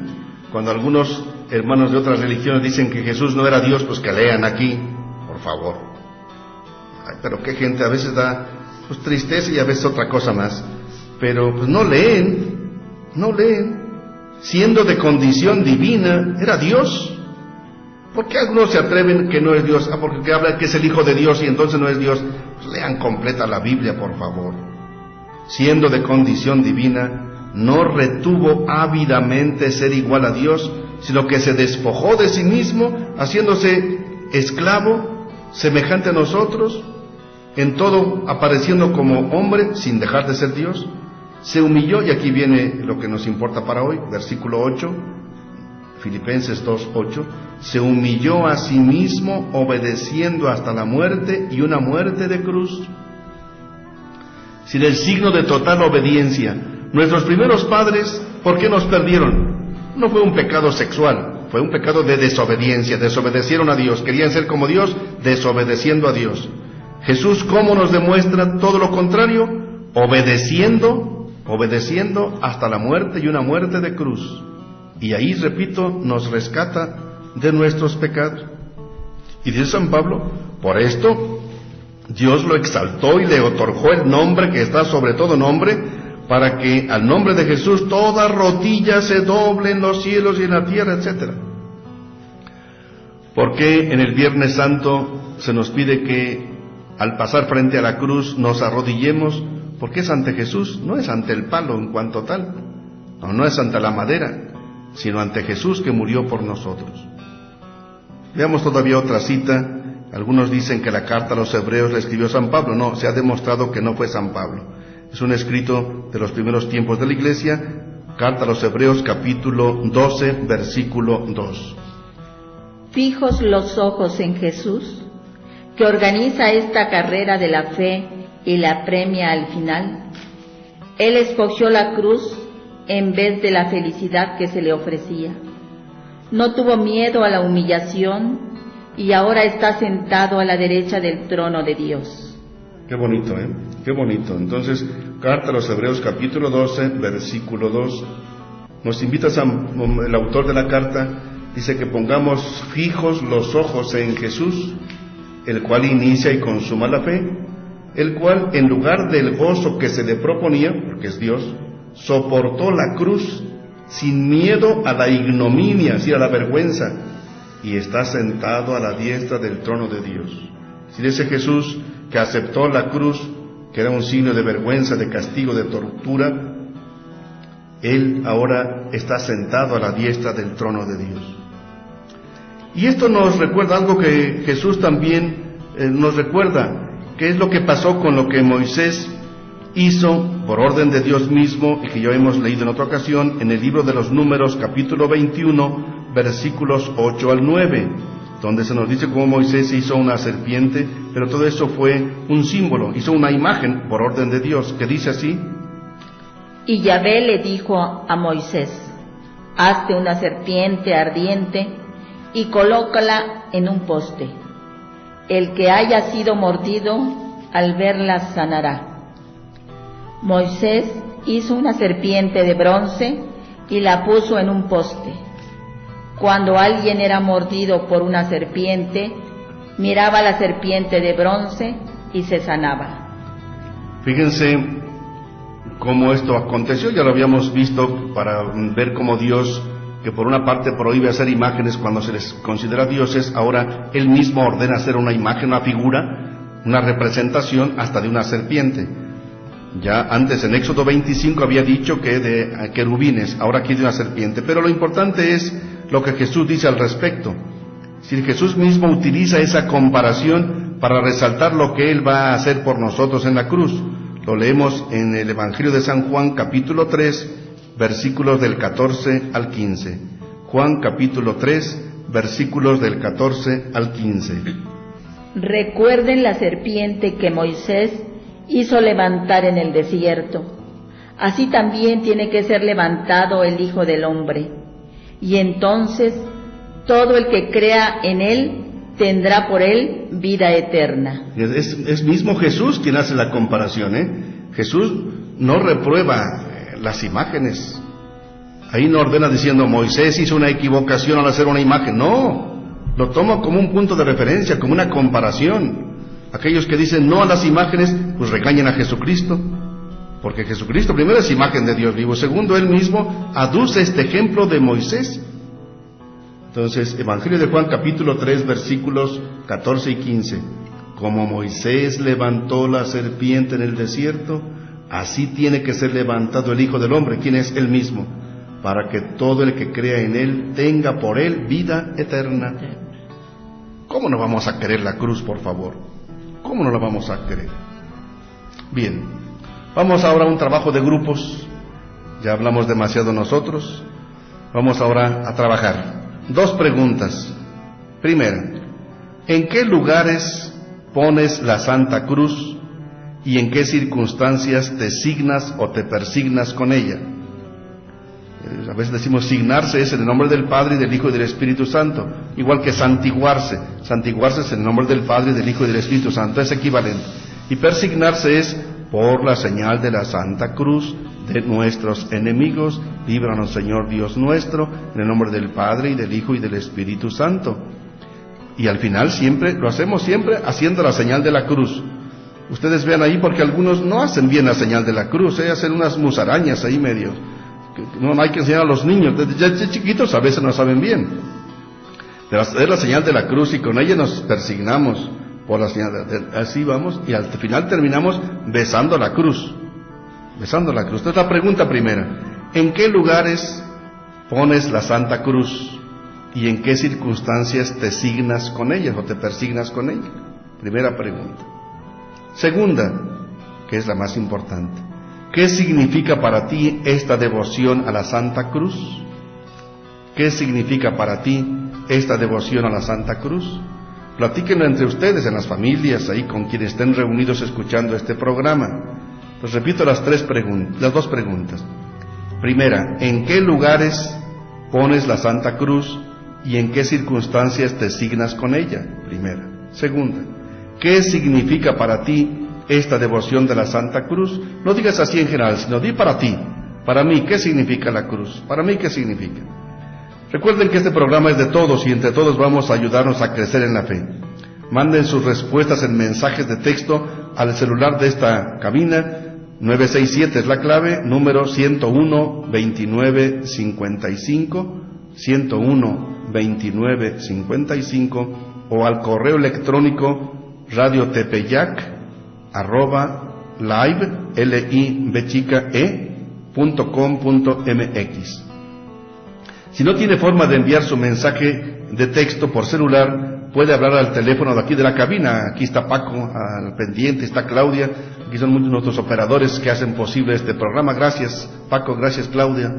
Cuando algunos hermanos de otras religiones dicen que Jesús no era Dios, pues que lean aquí, por favor. Ay, pero qué gente, a veces da pues tristeza y a veces otra cosa más, pero pues no leen. Siendo de condición divina, era Dios. ¿Por qué algunos se atreven que no es Dios? Porque hablan que es el Hijo de Dios y entonces no es Dios. Pues lean completa la Biblia, por favor. Siendo de condición divina, no retuvo ávidamente ser igual a Dios, sino que se despojó de sí mismo, haciéndose esclavo, semejante a nosotros, en todo apareciendo como hombre, sin dejar de ser Dios. se humilló, y aquí viene lo que nos importa para hoy, versículo 8, Filipenses 2:8, se humilló a sí mismo obedeciendo hasta la muerte, y una muerte de cruz. Sin el signo de total obediencia. Nuestros primeros padres, ¿por qué nos perdieron? No fue un pecado sexual, fue un pecado de desobediencia. Desobedecieron a Dios, querían ser como Dios, desobedeciendo a Dios. Jesús, ¿cómo nos demuestra todo lo contrario? Obedeciendo hasta la muerte, y una muerte de cruz. Y ahí, repito, nos rescata de nuestros pecados. Y dice San Pablo, por esto Dios lo exaltó y le otorgó el nombre que está sobre todo nombre, para que al nombre de Jesús toda rodilla se doble en los cielos y en la tierra, etc. ¿Por qué en el Viernes Santo se nos pide que al pasar frente a la cruz nos arrodillemos? Porque es ante Jesús, no es ante el palo en cuanto tal, no es ante la madera, sino ante Jesús que murió por nosotros. Veamos todavía otra cita. Algunos dicen que la carta a los hebreos la escribió San Pablo. No, se ha demostrado que no fue San Pablo. Es un escrito de los primeros tiempos de la Iglesia, carta a los hebreos capítulo 12, versículo 2. Fijos los ojos en Jesús, que organiza esta carrera de la fe y la premia al final. Él escogió la cruz en vez de la felicidad que se le ofrecía. No tuvo miedo a la humillación y ahora está sentado a la derecha del trono de Dios. Qué bonito, ¿eh? Qué bonito. Entonces, carta a los Hebreos capítulo 12, versículo 2, nos invita el autor de la carta, dice que pongamos fijos los ojos en Jesús, el cual inicia y consuma la fe, el cual en lugar del gozo que se le proponía, porque es Dios, soportó la cruz sin miedo a la ignominia, así a la vergüenza, y está sentado a la diestra del trono de Dios. Si ese Jesús que aceptó la cruz, que era un signo de vergüenza, de castigo, de tortura, Él ahora está sentado a la diestra del trono de Dios. Y esto nos recuerda algo que Jesús también nos recuerda, que es lo que pasó con lo que Moisés hizo por orden de Dios mismo, y que ya hemos leído en otra ocasión en el libro de los Números capítulo 21, versículos 8 al 9, donde se nos dice cómo Moisés hizo una serpiente, pero todo eso fue un símbolo, hizo una imagen por orden de Dios, que dice así: Y Yahvé le dijo a Moisés, hazte una serpiente ardiente y colócala en un poste. El que haya sido mordido, al verla sanará. Moisés hizo una serpiente de bronce y la puso en un poste. Cuando alguien era mordido por una serpiente, miraba la serpiente de bronce y se sanaba. Fíjense cómo esto aconteció, ya lo habíamos visto, para ver cómo Dios, que por una parte prohíbe hacer imágenes cuando se les considera dioses, ahora Él mismo ordena hacer una imagen, una figura, una representación hasta de una serpiente. Ya antes en Éxodo 25 había dicho que de querubines, ahora aquí de una serpiente. Pero lo importante es lo que Jesús dice al respecto. Si Jesús mismo utiliza esa comparación para resaltar lo que Él va a hacer por nosotros en la cruz. Lo leemos en el Evangelio de San Juan capítulo 3, versículos del 14 al 15. Juan capítulo 3, versículos del 14 al 15. Recuerden la serpiente que Moisés hizo levantar en el desierto. Así también tiene que ser levantado el Hijo del Hombre. Y entonces todo el que crea en Él tendrá por Él vida eterna. Es mismo Jesús quien hace la comparación, ¿eh? Jesús no reprueba las imágenes. Ahí no ordena diciendo Moisés hizo una equivocación al hacer una imagen. No, lo toma como un punto de referencia, como una comparación. Aquellos que dicen no a las imágenes, pues regañan a Jesucristo, porque Jesucristo primero es imagen de Dios vivo, segundo Él mismo aduce este ejemplo de Moisés. Entonces, Evangelio de Juan capítulo 3, versículos 14 y 15. Como Moisés levantó la serpiente en el desierto, así tiene que ser levantado el Hijo del Hombre, quien es Él mismo, para que todo el que crea en Él tenga por Él vida eterna. ¿Cómo no vamos a querer la cruz, por favor? ¿Cómo no la vamos a querer? Bien, Vamos ahora a un trabajo de grupos. Ya hablamos demasiado nosotros. Vamos ahora a trabajar. 2 preguntas. Primera, ¿en qué lugares pones la Santa Cruz y en qué circunstancias te signas o te persignas con ella? A veces decimos signarse es en el nombre del Padre y del Hijo y del Espíritu Santo, igual que santiguarse. Santiguarse es en el nombre del Padre y del Hijo y del Espíritu Santo, es equivalente. Y persignarse es por la señal de la Santa Cruz de nuestros enemigos, líbranos Señor Dios nuestro, en el nombre del Padre y del Hijo y del Espíritu Santo. Y al final siempre, lo hacemos siempre haciendo la señal de la cruz. Ustedes vean ahí porque algunos no hacen bien la señal de la cruz, hacen unas musarañas ahí medio. No hay que enseñar a los niños, desde chiquitos a veces no saben bien. Pero hacer la señal de la cruz y con ella nos persignamos por la señal así vamos y al final terminamos besando la cruz. Besando la cruz. Esta es la pregunta primera. ¿En qué lugares pones la Santa Cruz y en qué circunstancias te signas con ella o te persignas con ella? Primera pregunta. Segunda, que es la más importante. ¿Qué significa para ti esta devoción a la Santa Cruz? ¿Qué significa para ti esta devoción a la Santa Cruz? Platíquenlo entre ustedes, en las familias, ahí con quienes estén reunidos escuchando este programa. Les repito las 2 preguntas. Primera, ¿en qué lugares pones la Santa Cruz y en qué circunstancias te signas con ella? Primera. Segunda, ¿qué significa para ti esta devoción de la Santa Cruz? No digas así en general, sino di para ti, para mí, ¿qué significa la cruz? Para mí, ¿qué significa? Recuerden que este programa es de todos y entre todos vamos a ayudarnos a crecer en la fe. Manden sus respuestas en mensajes de texto al celular de esta cabina. 967 es la clave, número 101-2955, 101-2955, o al correo electrónico radiotepeyac@live.com.mx. Si no tiene forma de enviar su mensaje de texto por celular, puede hablar al teléfono de aquí de la cabina. Aquí está Paco al pendiente, está Claudia, aquí son muchos de nuestros operadores que hacen posible este programa. Gracias Paco, gracias Claudia,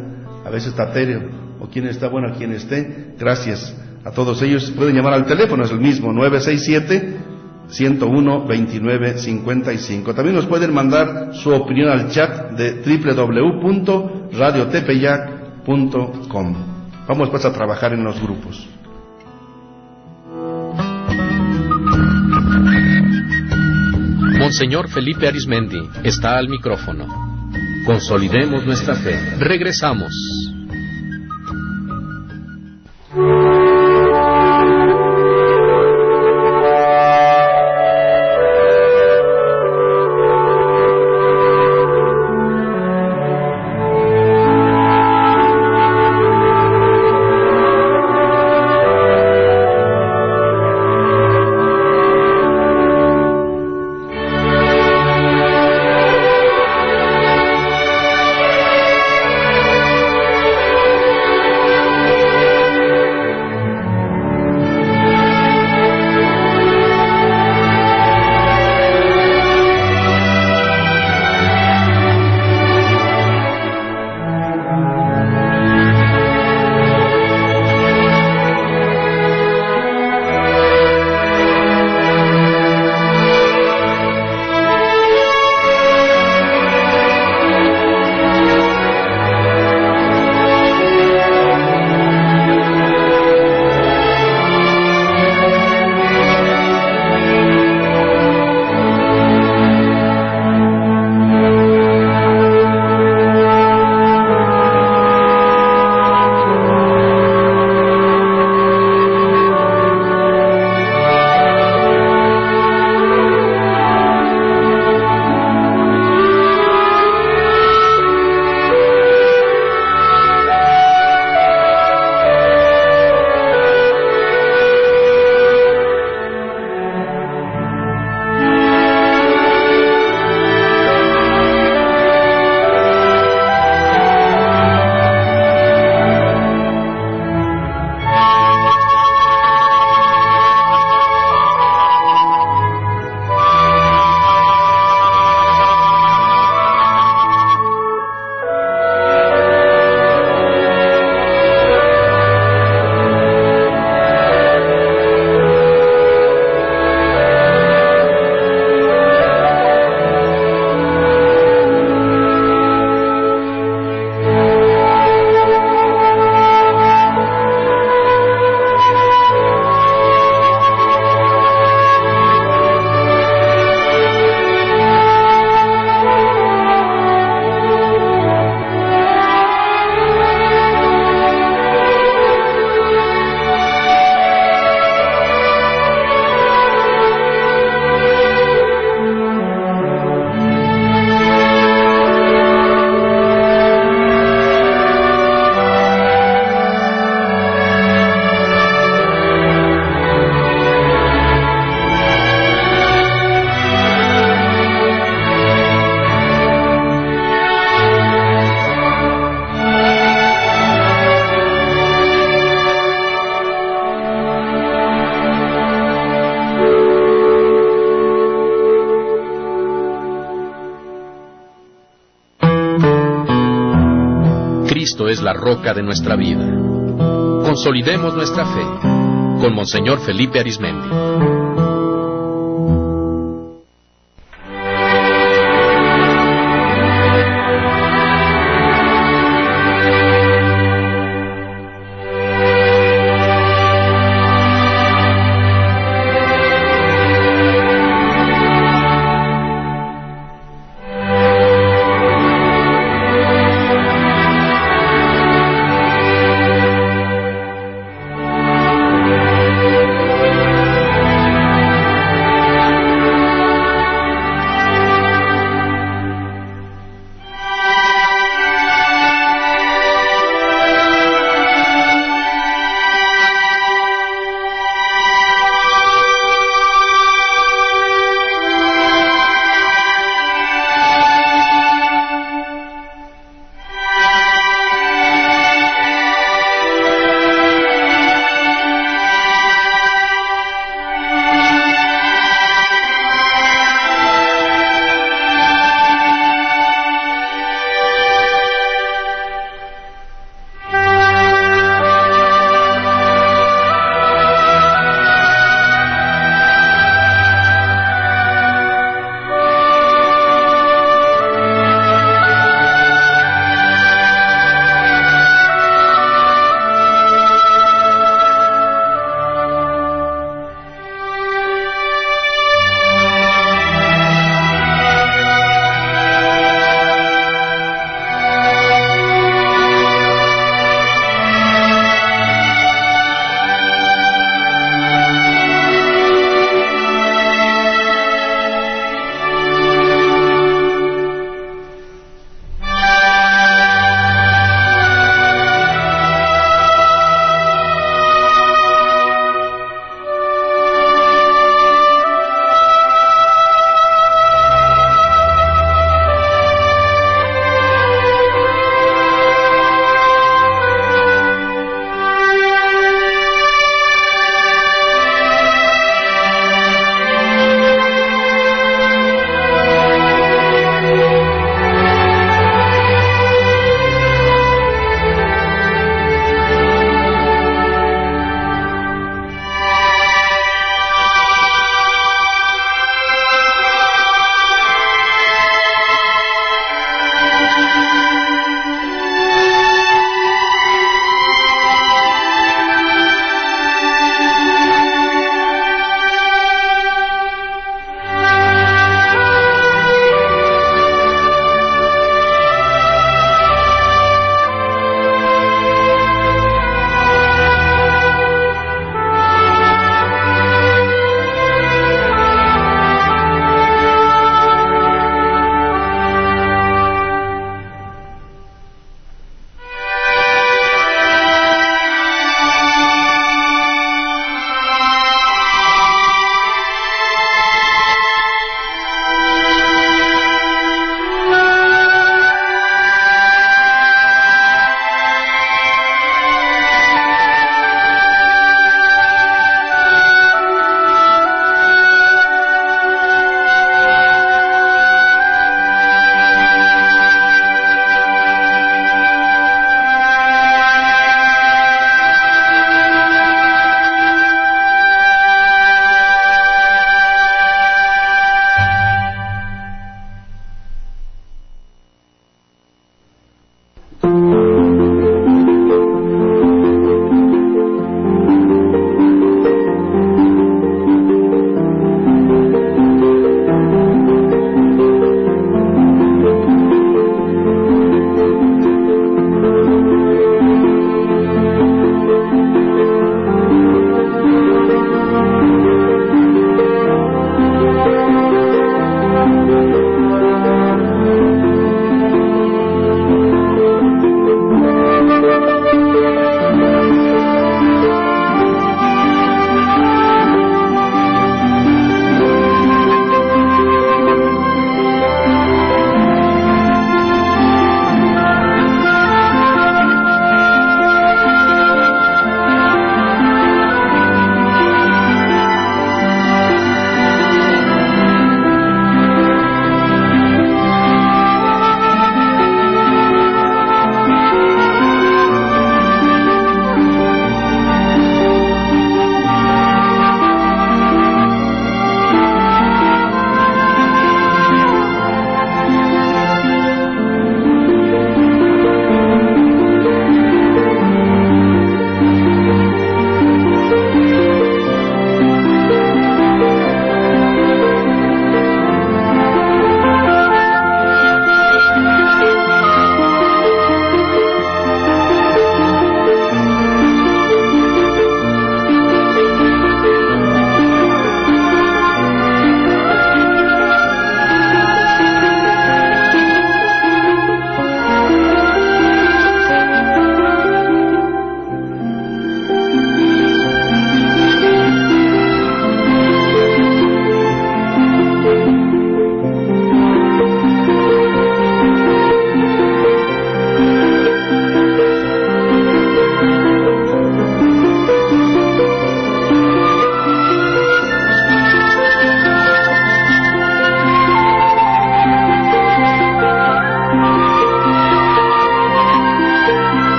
a veces está Tere, o quien está, bueno, quien esté, gracias a todos ellos. Pueden llamar al teléfono, es el mismo, 967-101-2955. También nos pueden mandar su opinión al chat de www.radiotepeyac.com. Vamos pues a trabajar en los grupos. Monseñor Felipe Arismendi está al micrófono. Consolidemos nuestra fe. Regresamos. Cristo es la roca de nuestra vida. Consolidemos nuestra fe con Monseñor Felipe Arizmendi.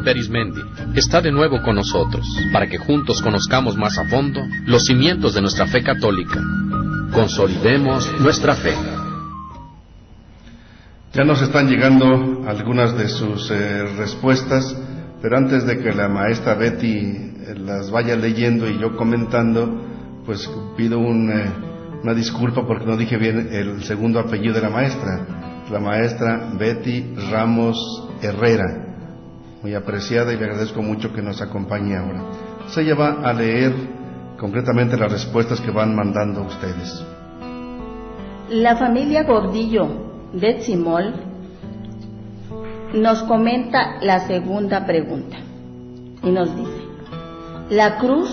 Felipe Arismendi está de nuevo con nosotros para que juntos conozcamos más a fondo los cimientos de nuestra fe católica. Consolidemos nuestra fe. Ya nos están llegando algunas de sus respuestas, pero antes de que la maestra Betty las vaya leyendo y yo comentando, pues pido una disculpa porque no dije bien el segundo apellido de la maestra Betty Ramos Herrera, muy apreciada, y le agradezco mucho que nos acompañe ahora. Entonces ella va a leer concretamente las respuestas que van mandando ustedes. La familia Gordillo de Tzimol nos comenta la segunda pregunta y nos dice: la cruz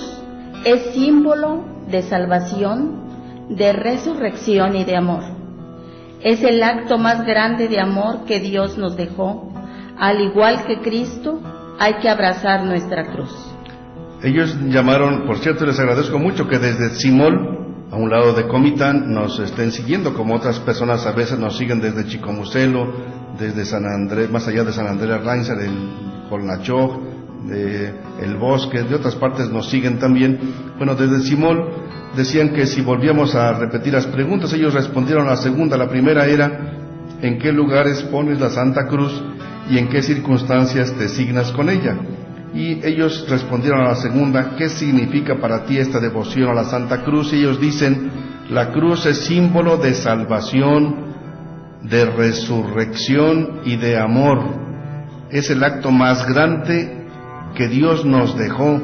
es símbolo de salvación, de resurrección y de amor. Es el acto más grande de amor que Dios nos dejó. Al igual que Cristo, hay que abrazar nuestra cruz. Ellos llamaron, por cierto, les agradezco mucho que desde Tzimol, a un lado de Comitán, nos estén siguiendo, como otras personas a veces nos siguen desde Chicomucelo, desde San Andrés, más allá de San Andrés Arraiza, del Colnachó, de El Bosque, de otras partes nos siguen también. Bueno, desde Tzimol decían que si volvíamos a repetir las preguntas, ellos respondieron a la segunda. La primera era: ¿en qué lugares pones la Santa Cruz y en qué circunstancias te signas con ella? Y ellos respondieron a la segunda: ¿qué significa para ti esta devoción a la Santa Cruz? Y ellos dicen: la cruz es símbolo de salvación, de resurrección y de amor. Es el acto más grande que Dios nos dejó.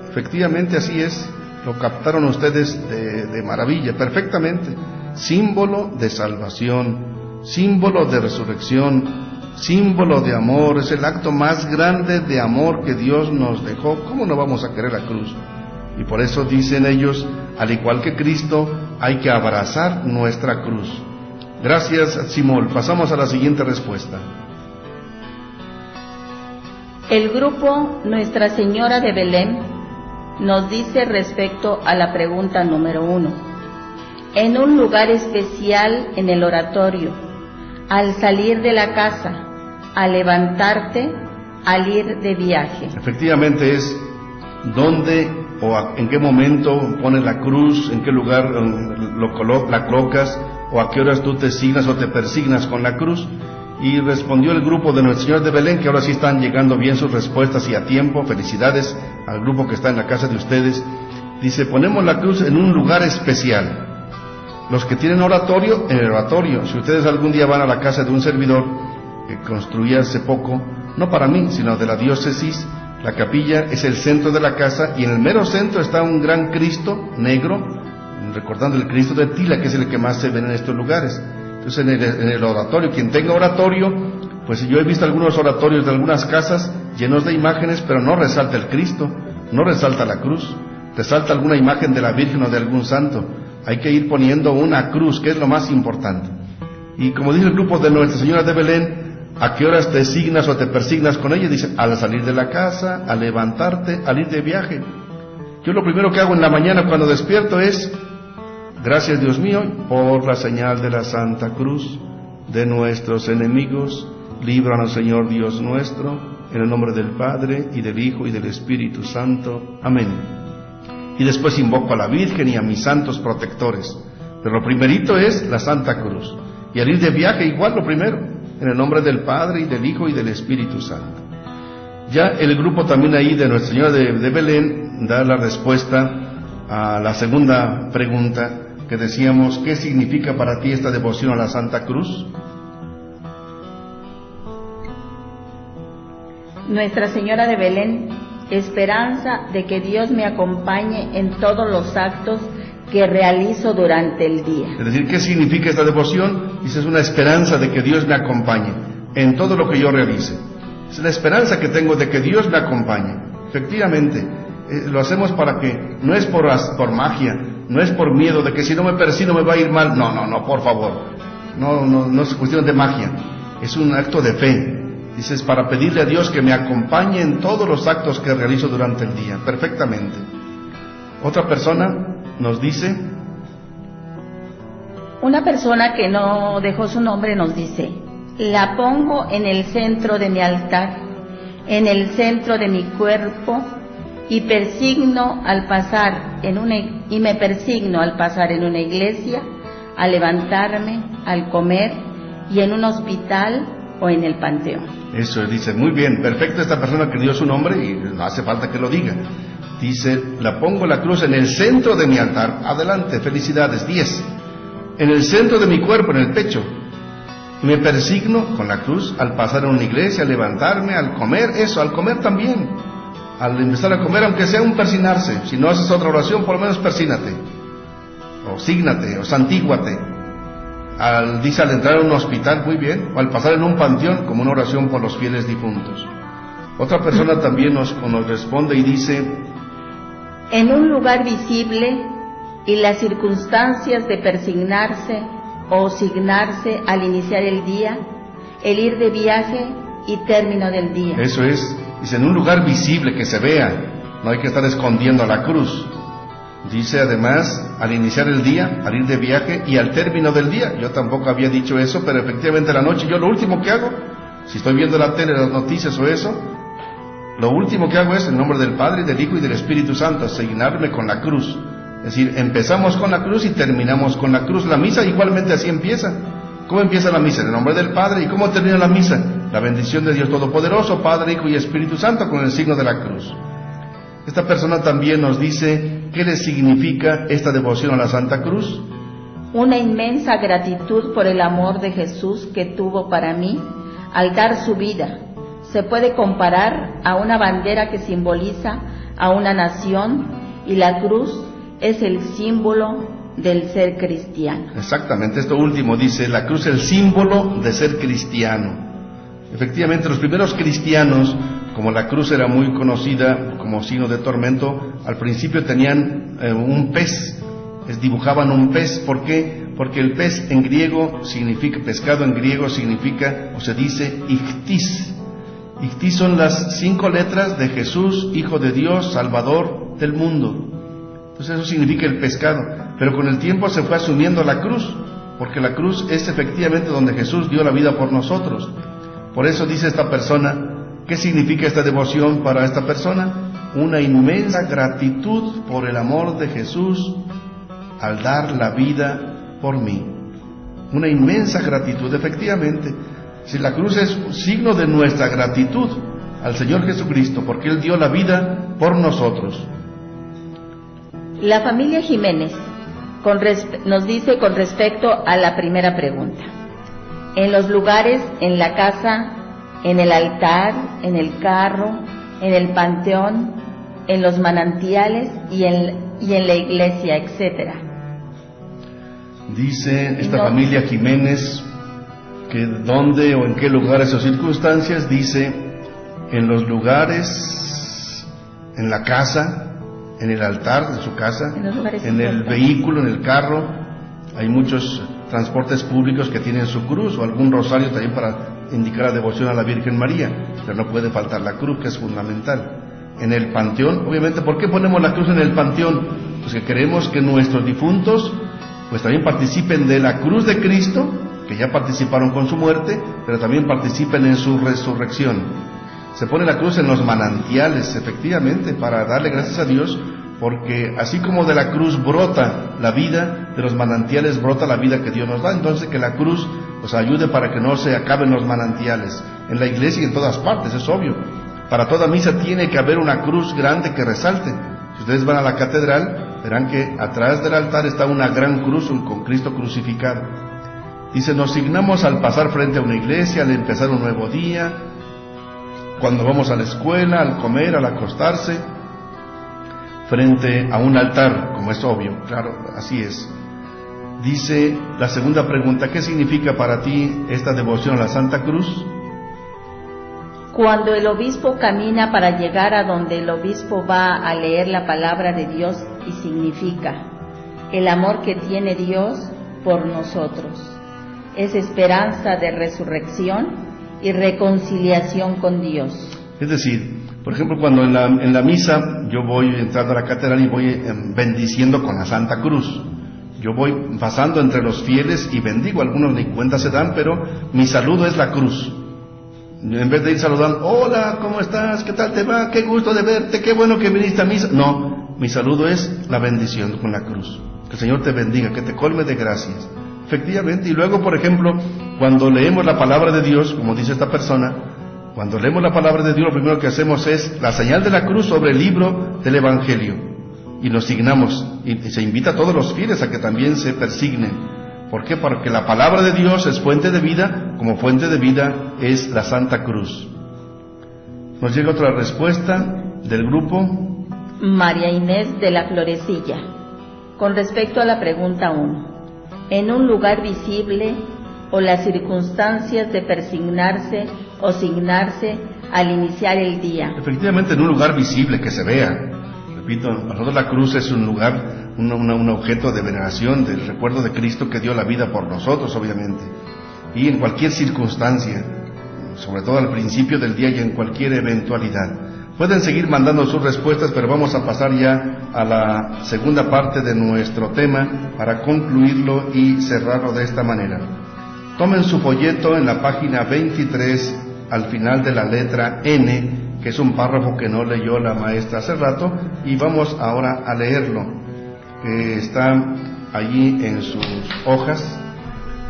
Efectivamente así es, lo captaron ustedes de maravilla, perfectamente. Símbolo de salvación, símbolo de resurrección, símbolo de amor. Es el acto más grande de amor que Dios nos dejó. ¿Cómo no vamos a querer la cruz? Y por eso dicen ellos: al igual que Cristo, hay que abrazar nuestra cruz. Gracias, Tzimol. Pasamos a la siguiente respuesta. El grupo Nuestra Señora de Belén nos dice respecto a la pregunta número 1: en un lugar especial en el oratorio, al salir de la casa, al levantarte, al ir de viaje. Efectivamente es dónde o en qué momento pones la cruz, en qué lugar la colocas, o a qué horas tú te signas o te persignas con la cruz. Y respondió el grupo de Nuestra Señora de Belén, que ahora sí están llegando bien sus respuestas y a tiempo. Felicidades al grupo que está en la casa de ustedes. Dice: ponemos la cruz en un lugar especial. Los que tienen oratorio, en el oratorio. Si ustedes algún día van a la casa de un servidor que construí hace poco, no para mí, sino de la diócesis, la capilla es el centro de la casa, y en el mero centro está un gran Cristo negro, recordando el Cristo de Tila, que es el que más se ve en estos lugares. Entonces en el oratorio, quien tenga oratorio, pues yo he visto algunos oratorios de algunas casas llenos de imágenes, pero no resalta el Cristo, no resalta la cruz, resalta alguna imagen de la Virgen o de algún santo. Hay que ir poniendo una cruz, que es lo más importante. Y como dice el grupo de Nuestra Señora de Belén, ¿a qué horas te signas o te persignas con ella? Dice: al salir de la casa, al levantarte, al ir de viaje. Yo lo primero que hago en la mañana cuando despierto es: gracias, Dios mío, por la señal de la Santa Cruz, de nuestros enemigos, líbranos, Señor Dios nuestro, en el nombre del Padre, y del Hijo, y del Espíritu Santo. Amén. Y después invoco a la Virgen y a mis santos protectores. Pero lo primerito es la Santa Cruz. Y al ir de viaje igual lo primero, en el nombre del Padre, y del Hijo, y del Espíritu Santo. Ya el grupo también ahí de Nuestra Señora de Belén da la respuesta a la segunda pregunta, que decíamos: ¿qué significa para ti esta devoción a la Santa Cruz? Nuestra Señora de Belén: esperanza de que Dios me acompañe en todos los actos que realizo durante el día. Es decir, ¿qué significa esta devoción? Dice: es una esperanza de que Dios me acompañe en todo lo que yo realice. Es la esperanza que tengo de que Dios me acompañe. Efectivamente, lo hacemos para que, no es por magia, no es por miedo de que si no me persigno me va a ir mal. No, por favor. No es cuestión de magia. Es un acto de fe. Dices, para pedirle a Dios que me acompañe en todos los actos que realizo durante el día. Perfectamente. Otra persona nos dice: una persona que no dejó su nombre nos dice: la pongo en el centro de mi altar, en el centro de mi cuerpo y me persigno al pasar en una iglesia, al levantarme, al comer y en un hospital o en el panteón. Eso dice, muy bien, perfecto esta persona que dio su nombre y no hace falta que lo diga. Dice, la pongo la cruz en el centro de mi altar. Adelante, felicidades. 10. En el centro de mi cuerpo, en el pecho. Y me persigno con la cruz al pasar a una iglesia, al levantarme, al comer, eso, al comer también. Al empezar a comer, aunque sea un persinarse. Si no haces otra oración, por lo menos persínate. O sígnate, o santíguate. Dice al entrar a un hospital, muy bien. O al pasar en un panteón, como una oración por los fieles difuntos. Otra persona también nos responde y dice, en un lugar visible y las circunstancias de persignarse o signarse al iniciar el día, el ir de viaje y término del día. Eso es, dice, en un lugar visible que se vea, no hay que estar escondiendo la cruz. Dice además, al iniciar el día, al ir de viaje y al término del día. Yo tampoco había dicho eso, pero efectivamente la noche yo lo último que hago, si estoy viendo la tele, las noticias o eso, lo último que hago es, en nombre del Padre, del Hijo y del Espíritu Santo, asignarme con la cruz. Es decir, empezamos con la cruz y terminamos con la cruz. La misa igualmente así empieza. ¿Cómo empieza la misa? En el nombre del Padre. ¿Y cómo termina la misa? La bendición de Dios Todopoderoso, Padre, Hijo y Espíritu Santo, con el signo de la cruz. Esta persona también nos dice, ¿qué le significa esta devoción a la Santa Cruz? Una inmensa gratitud por el amor de Jesús que tuvo para mí al dar su vida. Se puede comparar a una bandera que simboliza a una nación y la cruz es el símbolo del ser cristiano. Exactamente, esto último dice, la cruz es el símbolo de ser cristiano. Efectivamente, los primeros cristianos, como la cruz era muy conocida como signo de tormento, al principio tenían un pez, dibujaban un pez. ¿Por qué? Porque el pez en griego significa, pescado en griego significa, o se dice, ichthys. Ichthys son las 5 letras de Jesús, Hijo de Dios, Salvador del mundo. Entonces eso significa el pescado. Pero con el tiempo se fue asumiendo la cruz, porque la cruz es efectivamente donde Jesús dio la vida por nosotros. Por eso dice esta persona, ¿qué significa esta devoción para esta persona? Una inmensa gratitud por el amor de Jesús al dar la vida por mí. Una inmensa gratitud, efectivamente. Si la cruz es un signo de nuestra gratitud al Señor Jesucristo, porque Él dio la vida por nosotros. La familia Jiménez nos dice con respecto a la primera pregunta. En los lugares, en la casa, en el altar, en el carro, en el panteón, en los manantiales y en la iglesia, etcétera. Dice esta familia Jiménez que dónde o en qué lugares o circunstancias. Dice, en los lugares, en la casa, en el altar de su casa, en el vehículo, en el carro. Hay muchos transportes públicos que tienen su cruz o algún rosario también para indicar la devoción a la Virgen María, pero no puede faltar la cruz, que es fundamental. En el panteón, obviamente, ¿por qué ponemos la cruz en el panteón? Pues que queremos que nuestros difuntos pues también participen de la cruz de Cristo, que ya participaron con su muerte, pero también participen en su resurrección. Se pone la cruz en los manantiales, efectivamente, para darle gracias a Dios, porque así como de la cruz brota la vida, de los manantiales brota la vida que Dios nos da. Entonces que la cruz nos ayude para que no se acaben los manantiales, en la iglesia y en todas partes, es obvio. Para toda misa tiene que haber una cruz grande que resalte. Si ustedes van a la catedral, verán que atrás del altar está una gran cruz con Cristo crucificado. Dice, nos signamos al pasar frente a una iglesia, al empezar un nuevo día, cuando vamos a la escuela, al comer, al acostarse, frente a un altar, como es obvio, claro, así es. Dice la segunda pregunta, ¿qué significa para ti esta devoción a la Santa Cruz? Cuando el obispo camina para llegar a donde el obispo va a leer la palabra de Dios, y significa el amor que tiene Dios por nosotros. Es esperanza de resurrección y reconciliación con Dios. Es decir, por ejemplo, cuando en la misa yo voy entrando a la catedral y voy bendiciendo con la Santa Cruz. Yo voy pasando entre los fieles y bendigo, algunos ni cuenta se dan, pero mi saludo es la cruz. En vez de ir saludando, hola, ¿cómo estás? ¿Qué tal te va? Qué gusto de verte, qué bueno que viniste a misa. No, mi saludo es la bendición con la cruz. Que el Señor te bendiga, que te colme de gracias. Efectivamente, y luego, por ejemplo, cuando leemos la palabra de Dios, como dice esta persona, cuando leemos la palabra de Dios, lo primero que hacemos es la señal de la cruz sobre el libro del Evangelio. Y nos signamos, y se invita a todos los fieles a que también se persignen. ¿Por qué? Porque la palabra de Dios es fuente de vida, como fuente de vida es la Santa Cruz. Nos llega otra respuesta del grupo. María Inés de la Florecilla. Con respecto a la pregunta 1, ¿en un lugar visible o las circunstancias de persignarse o signarse al iniciar el día? Efectivamente, en un lugar visible, que se vea. Repito, para nosotros la cruz es un lugar, un objeto de veneración, del recuerdo de Cristo que dio la vida por nosotros, obviamente. Y en cualquier circunstancia, sobre todo al principio del día y en cualquier eventualidad. Pueden seguir mandando sus respuestas, pero vamos a pasar ya a la segunda parte de nuestro tema para concluirlo y cerrarlo de esta manera. Tomen su folleto en la página 23, al final de la letra N, que es un párrafo que no leyó la maestra hace rato, y vamos ahora a leerlo, que está allí en sus hojas.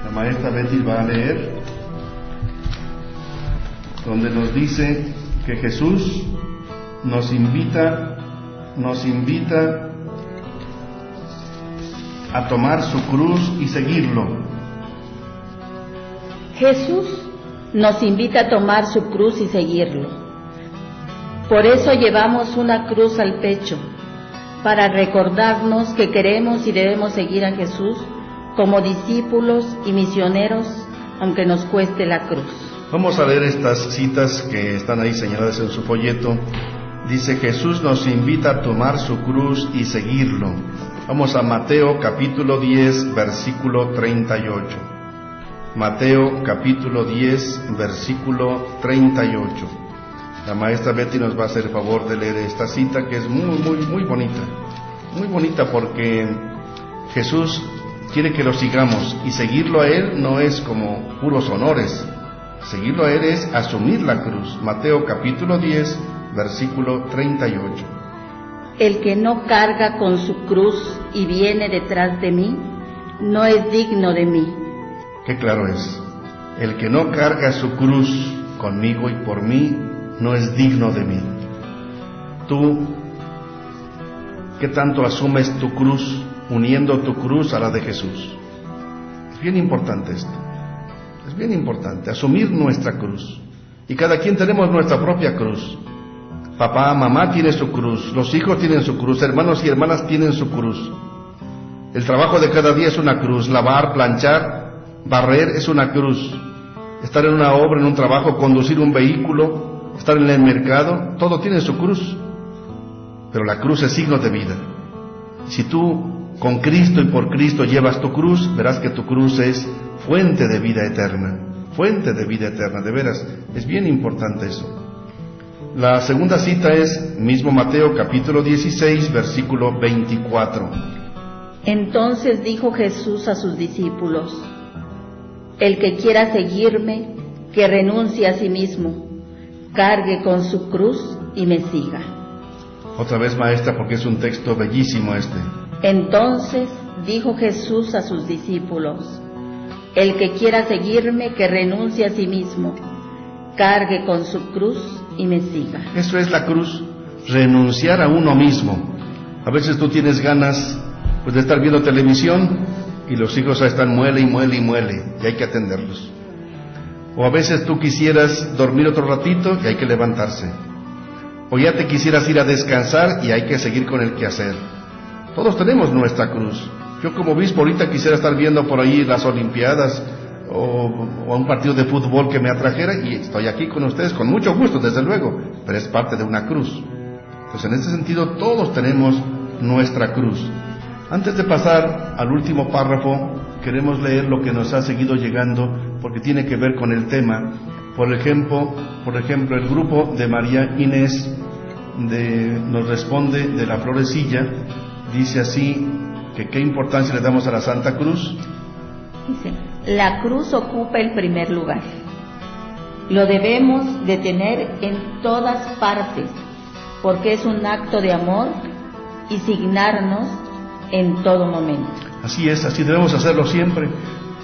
La maestra Betty va a leer, donde nos dice que Jesús nos invita a tomar su cruz y seguirlo. Jesús nos invita a tomar su cruz y seguirlo. Por eso llevamos una cruz al pecho, para recordarnos que queremos y debemos seguir a Jesús como discípulos y misioneros, aunque nos cueste la cruz. Vamos a leer estas citas que están ahí señaladas en su folleto. Dice: Jesús nos invita a tomar su cruz y seguirlo. Vamos a Mateo capítulo 10, versículo 38. Mateo capítulo 10, versículo 38. La maestra Betty nos va a hacer el favor de leer esta cita, que es muy bonita. Muy bonita, porque Jesús quiere que lo sigamos, y seguirlo a Él no es como puros honores. Seguirlo a Él es asumir la cruz. Mateo capítulo 10, versículo 38. El que no carga con su cruz y viene detrás de mí, no es digno de mí. Qué claro es. El que no carga su cruz conmigo y por mí, no es digno de mí. Tú, ¿qué tanto asumes tu cruz, uniendo tu cruz a la de Jesús? Es bien importante esto. Es bien importante asumir nuestra cruz. Y cada quien tenemos nuestra propia cruz. Papá, mamá tiene su cruz, los hijos tienen su cruz, hermanos y hermanas tienen su cruz. El trabajo de cada día es una cruz. Lavar, planchar, barrer es una cruz. Estar en una obra, en un trabajo, conducir un vehículo, estar en el mercado, todo tiene su cruz. Pero la cruz es signo de vida. Si tú con Cristo y por Cristo llevas tu cruz, verás que tu cruz es fuente de vida eterna. Fuente de vida eterna, de veras, es bien importante eso. La segunda cita es mismo Mateo capítulo 16, versículo 24. Entonces dijo Jesús a sus discípulos: el que quiera seguirme, que renuncie a sí mismo, cargue con su cruz y me siga. Otra vez, maestra, porque es un texto bellísimo este. Entonces dijo Jesús a sus discípulos: el que quiera seguirme, que renuncie a sí mismo, cargue con su cruz y me siga. Eso es la cruz, renunciar a uno mismo. A veces tú tienes ganas pues de estar viendo televisión y los hijos están muele y hay que atenderlos. O a veces tú quisieras dormir otro ratito y hay que levantarse. O ya te quisieras ir a descansar y hay que seguir con el quehacer. Todos tenemos nuestra cruz. Yo como obispo ahorita quisiera estar viendo por ahí las Olimpiadas o un partido de fútbol que me atrajera, y estoy aquí con ustedes con mucho gusto, desde luego, pero es parte de una cruz. Entonces, en este sentido, todos tenemos nuestra cruz. Antes de pasar al último párrafo, queremos leer lo que nos ha seguido llegando, porque tiene que ver con el tema. Por ejemplo, el grupo de María Inés nos responde de la Florecilla, dice así, que qué importancia le damos a la Santa Cruz. Dice: la cruz ocupa el primer lugar. Lo debemos de tener en todas partes, porque es un acto de amor y signarnos en todo momento. Así es, así debemos hacerlo siempre.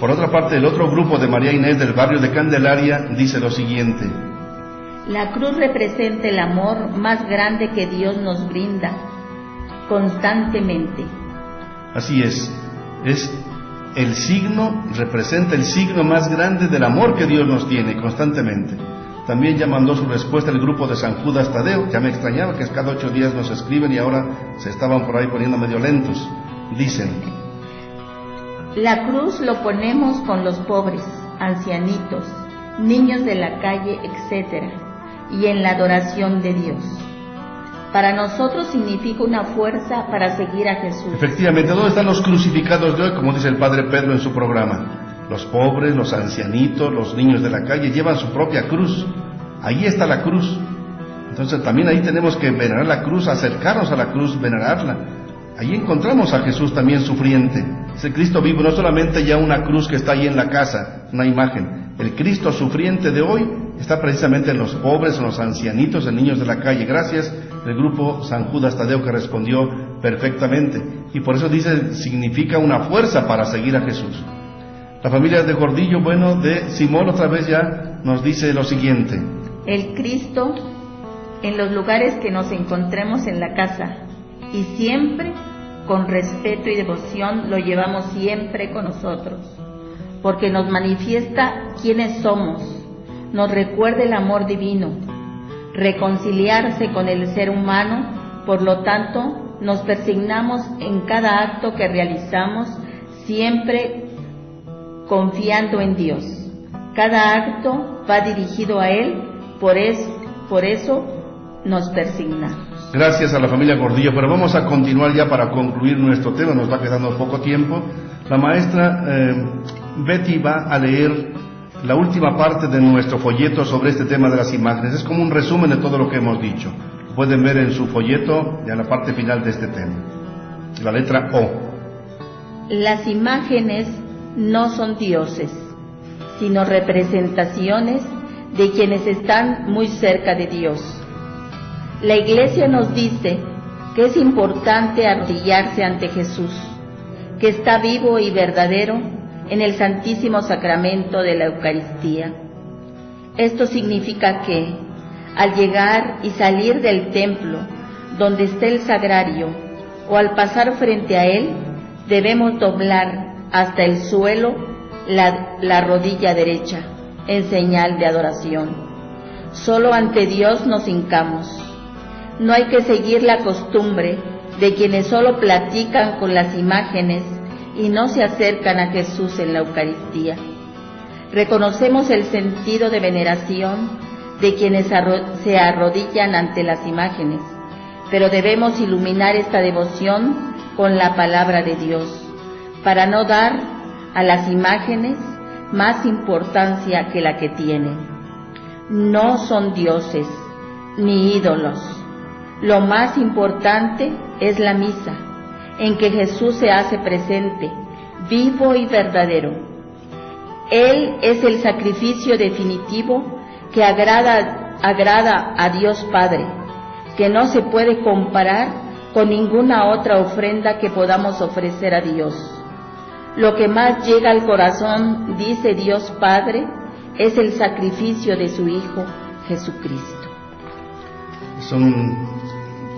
Por otra parte, el otro grupo de María Inés del barrio de Candelaria dice lo siguiente: la cruz representa el amor más grande que Dios nos brinda constantemente. Así es el signo, representa el signo más grande del amor que Dios nos tiene constantemente. También ya mandó su respuesta el grupo de San Judas Tadeo. Ya me extrañaba que cada 8 días nos escriben y ahora se estaban por ahí poniendo medio lentos. Dicen: la cruz lo ponemos con los pobres, ancianitos, niños de la calle, etc., y en la adoración de Dios. Para nosotros significa una fuerza para seguir a Jesús. Efectivamente, ¿dónde están los crucificados de hoy? Como dice el Padre Pedro en su programa. Los pobres, los ancianitos, los niños de la calle llevan su propia cruz. Ahí está la cruz. Entonces también ahí tenemos que venerar la cruz, acercarnos a la cruz, venerarla. Ahí encontramos a Jesús también sufriente. Es el Cristo vivo, no solamente ya una cruz que está ahí en la casa, una imagen. El Cristo sufriente de hoy está precisamente en los pobres, en los ancianitos, en niños de la calle. Gracias el grupo San Judas Tadeo, que respondió perfectamente. Y por eso dice, significa una fuerza para seguir a Jesús. La familia de Gordillo, de Simón, otra vez ya nos dice lo siguiente: el Cristo en los lugares que nos encontremos en la casa, y siempre con respeto y devoción lo llevamos siempre con nosotros, porque nos manifiesta quiénes somos, nos recuerda el amor divino, reconciliarse con el ser humano. Por lo tanto, nos persignamos en cada acto que realizamos, siempre confiando en Dios. Cada acto va dirigido a Él, por eso nos persignamos. Gracias a la familia Gordillo, pero vamos a continuar ya para concluir nuestro tema, nos va quedando poco tiempo. La maestra Betty va a leer la última parte de nuestro folleto sobre este tema de las imágenes. Es como un resumen de todo lo que hemos dicho. Pueden ver en su folleto ya la parte final de este tema. La letra O. Las imágenes no son dioses, sino representaciones de quienes están muy cerca de Dios. La Iglesia nos dice que es importante arrodillarse ante Jesús, que está vivo y verdadero en el Santísimo Sacramento de la Eucaristía. Esto significa que, al llegar y salir del templo donde está el sagrario, o al pasar frente a él, debemos doblar hasta el suelo la rodilla derecha, en señal de adoración. Solo ante Dios nos hincamos. No hay que seguir la costumbre de quienes solo platican con las imágenes y no se acercan a Jesús en la Eucaristía. Reconocemos el sentido de veneración de quienes se arrodillan ante las imágenes, pero debemos iluminar esta devoción con la palabra de Dios, para no dar a las imágenes más importancia que la que tienen. No son dioses ni ídolos. Lo más importante es la misa, en que Jesús se hace presente, vivo y verdadero. Él es el sacrificio definitivo que agrada a Dios Padre, que no se puede comparar con ninguna otra ofrenda que podamos ofrecer a Dios. Lo que más llega al corazón, dice Dios Padre, es el sacrificio de su Hijo Jesucristo. Son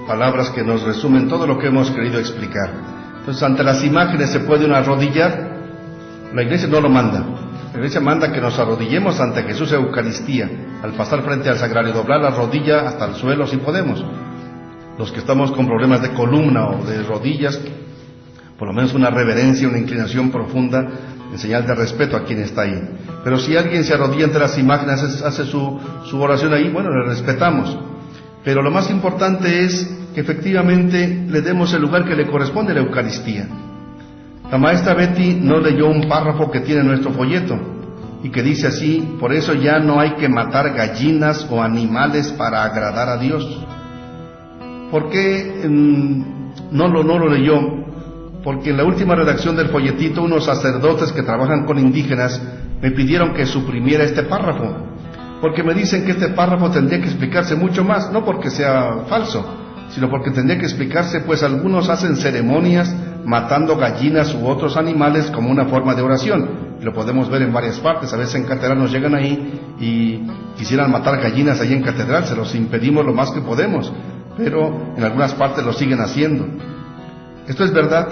palabras que nos resumen todo lo que hemos querido explicar. Entonces, ante las imágenes se puede uno arrodillar. La Iglesia no lo manda. La Iglesia manda que nos arrodillemos ante Jesús en Eucaristía, al pasar frente al sagrario, doblar la rodilla hasta el suelo si podemos. Los que estamos con problemas de columna o de rodillas, por lo menos una reverencia, una inclinación profunda en señal de respeto a quien está ahí. Pero si alguien se arrodilla ante las imágenes, hace su oración ahí, bueno, le respetamos. Pero lo más importante es que efectivamente le demos el lugar que le corresponde a la Eucaristía. La maestra Betty no leyó un párrafo que tiene nuestro folleto y que dice así: por eso ya no hay que matar gallinas o animales para agradar a Dios. ¿Por qué no lo leyó? Porque en la última redacción del folletito unos sacerdotes que trabajan con indígenas me pidieron que suprimiera este párrafo, porque me dicen que este párrafo tendría que explicarse mucho más, no porque sea falso, sino porque tendría que explicarse, pues algunos hacen ceremonias matando gallinas u otros animales como una forma de oración. Lo podemos ver en varias partes. A veces en catedral nos llegan ahí y quisieran matar gallinas ahí en catedral, se los impedimos lo más que podemos, pero en algunas partes lo siguen haciendo. Esto es verdad,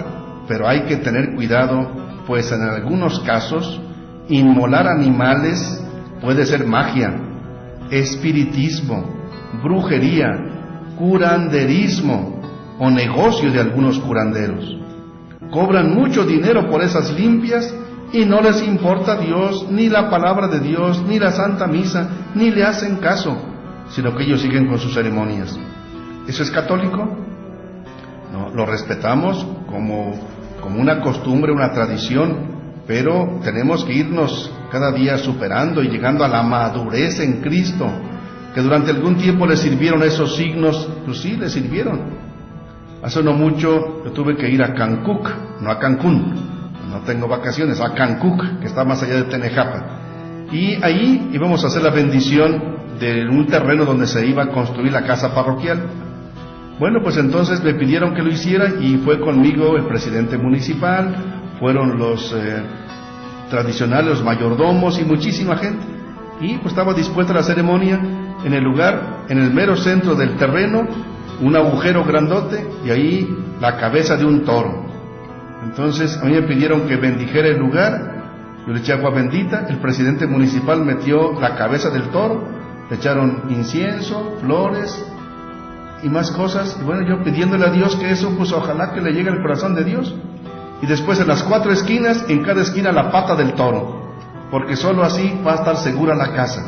pero hay que tener cuidado, pues en algunos casos inmolar animales puede ser magia, espiritismo, brujería, curanderismo o negocio de algunos curanderos. Cobran mucho dinero por esas limpias y no les importa Dios, ni la palabra de Dios, ni la Santa Misa, ni le hacen caso, sino que ellos siguen con sus ceremonias. ¿Eso es católico? No, lo respetamos como una costumbre, una tradición, pero tenemos que irnos cada día superando y llegando a la madurez en Cristo, que durante algún tiempo les sirvieron esos signos. Pues sí, les sirvieron. Hace no mucho yo tuve que ir a Cancún, no a Cancún, no tengo vacaciones, a Cancún, que está más allá de Tenejapa, y ahí íbamos a hacer la bendición de un terreno donde se iba a construir la casa parroquial. Bueno, pues entonces me pidieron que lo hiciera y fue conmigo el presidente municipal, fueron los tradicionales, los mayordomos y muchísima gente, y pues estaba dispuesta la ceremonia en el lugar, en el mero centro del terreno, un agujero grandote y ahí la cabeza de un toro. Entonces a mí me pidieron que bendijera el lugar, yo le eché agua bendita, el presidente municipal metió la cabeza del toro, le echaron incienso, flores y más cosas, y bueno, yo pidiéndole a Dios que eso, pues ojalá que le llegue al corazón de Dios. Y después en las 4 esquinas, en cada esquina la pata del toro, porque solo así va a estar segura la casa.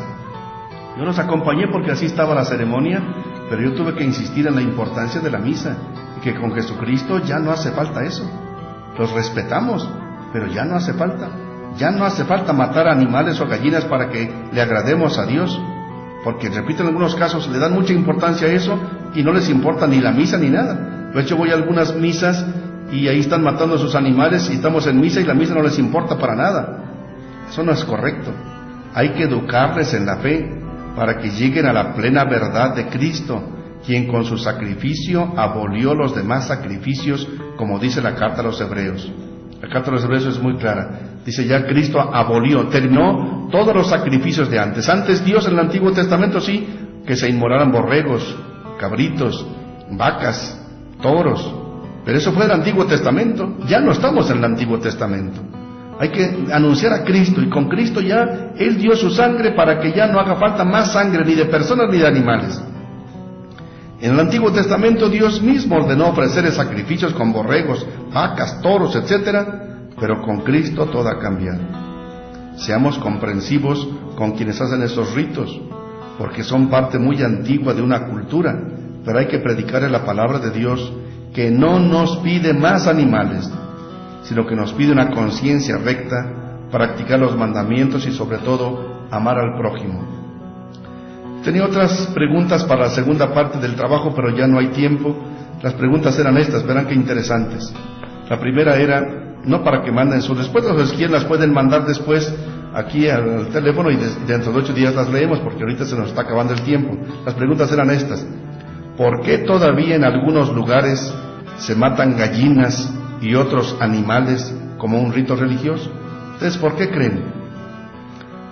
Yo los acompañé porque así estaba la ceremonia, pero yo tuve que insistir en la importancia de la misa, y que con Jesucristo ya no hace falta eso. Los respetamos, pero ya no hace falta. Ya no hace falta matar animales o gallinas para que le agrademos a Dios, porque, repito, en algunos casos le dan mucha importancia a eso y no les importa ni la misa ni nada. De hecho, voy a algunas misas y ahí están matando a sus animales y estamos en misa y la misa no les importa para nada. Eso no es correcto. Hay que educarles en la fe para que lleguen a la plena verdad de Cristo, quien con su sacrificio abolió los demás sacrificios, como dice la carta a los Hebreos. La carta a los Hebreos es muy clara. Dice, ya Cristo abolió, terminó todos los sacrificios de antes. Antes Dios en el Antiguo Testamento sí, que se inmolaran borregos, cabritos, vacas, toros. Pero eso fue el Antiguo Testamento. Ya no estamos en el Antiguo Testamento. Hay que anunciar a Cristo, y con Cristo ya Él dio su sangre para que ya no haga falta más sangre ni de personas ni de animales. En el Antiguo Testamento Dios mismo ordenó ofrecer sacrificios con borregos, vacas, toros, etcétera, pero con Cristo todo ha cambiado. Seamos comprensivos con quienes hacen esos ritos, porque son parte muy antigua de una cultura, pero hay que predicarle la palabra de Dios, que no nos pide más animales, sino que nos pide una conciencia recta, practicar los mandamientos y sobre todo amar al prójimo. Tenía otras preguntas para la segunda parte del trabajo, pero ya no hay tiempo. Las preguntas eran estas, verán qué interesantes. La primera era, no para que manden sus respuestas, pues quien las pueden mandar después aquí al teléfono y dentro de 8 días las leemos, porque ahorita se nos está acabando el tiempo. Las preguntas eran estas: ¿por qué todavía en algunos lugares se matan gallinas y otros animales como un rito religioso? ¿Ustedes por qué creen?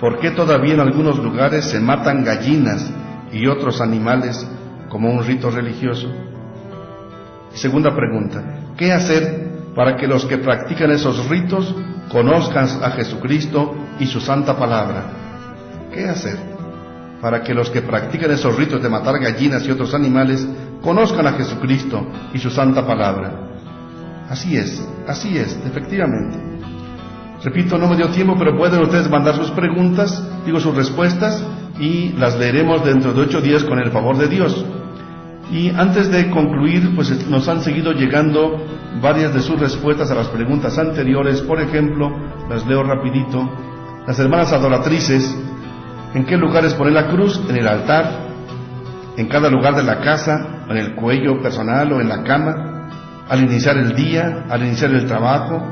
¿Por qué todavía en algunos lugares se matan gallinas y otros animales como un rito religioso? Segunda pregunta: ¿qué hacer para que los que practican esos ritos conozcan a Jesucristo y su santa palabra? ¿Qué hacer para que los que practican esos ritos de matar gallinas y otros animales conozcan a Jesucristo y su santa palabra? Así es, efectivamente. Repito, no me dio tiempo, pero pueden ustedes mandar sus preguntas, sus respuestas, y las leeremos dentro de 8 días con el favor de Dios. Y antes de concluir, pues nos han seguido llegando varias de sus respuestas a las preguntas anteriores. Por ejemplo, las leo rapidito. Las hermanas adoratrices: ¿en qué lugares poner la cruz? En el altar, en cada lugar de la casa, en el cuello personal o en la cama, al iniciar el día, al iniciar el trabajo,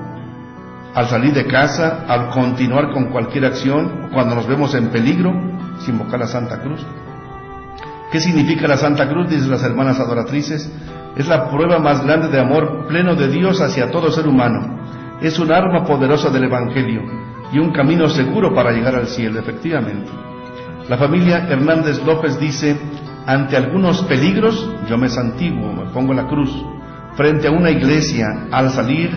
al salir de casa, al continuar con cualquier acción, cuando nos vemos en peligro. es invocar la Santa Cruz. ¿Qué significa la Santa Cruz? Dicen las hermanas adoratrices. Es la prueba más grande de amor pleno de Dios hacia todo ser humano. Es un arma poderosa del Evangelio y un camino seguro para llegar al cielo, efectivamente. La familia Hernández López dice: ante algunos peligros yo me santiguo, me pongo la cruz. Frente a una iglesia, al salir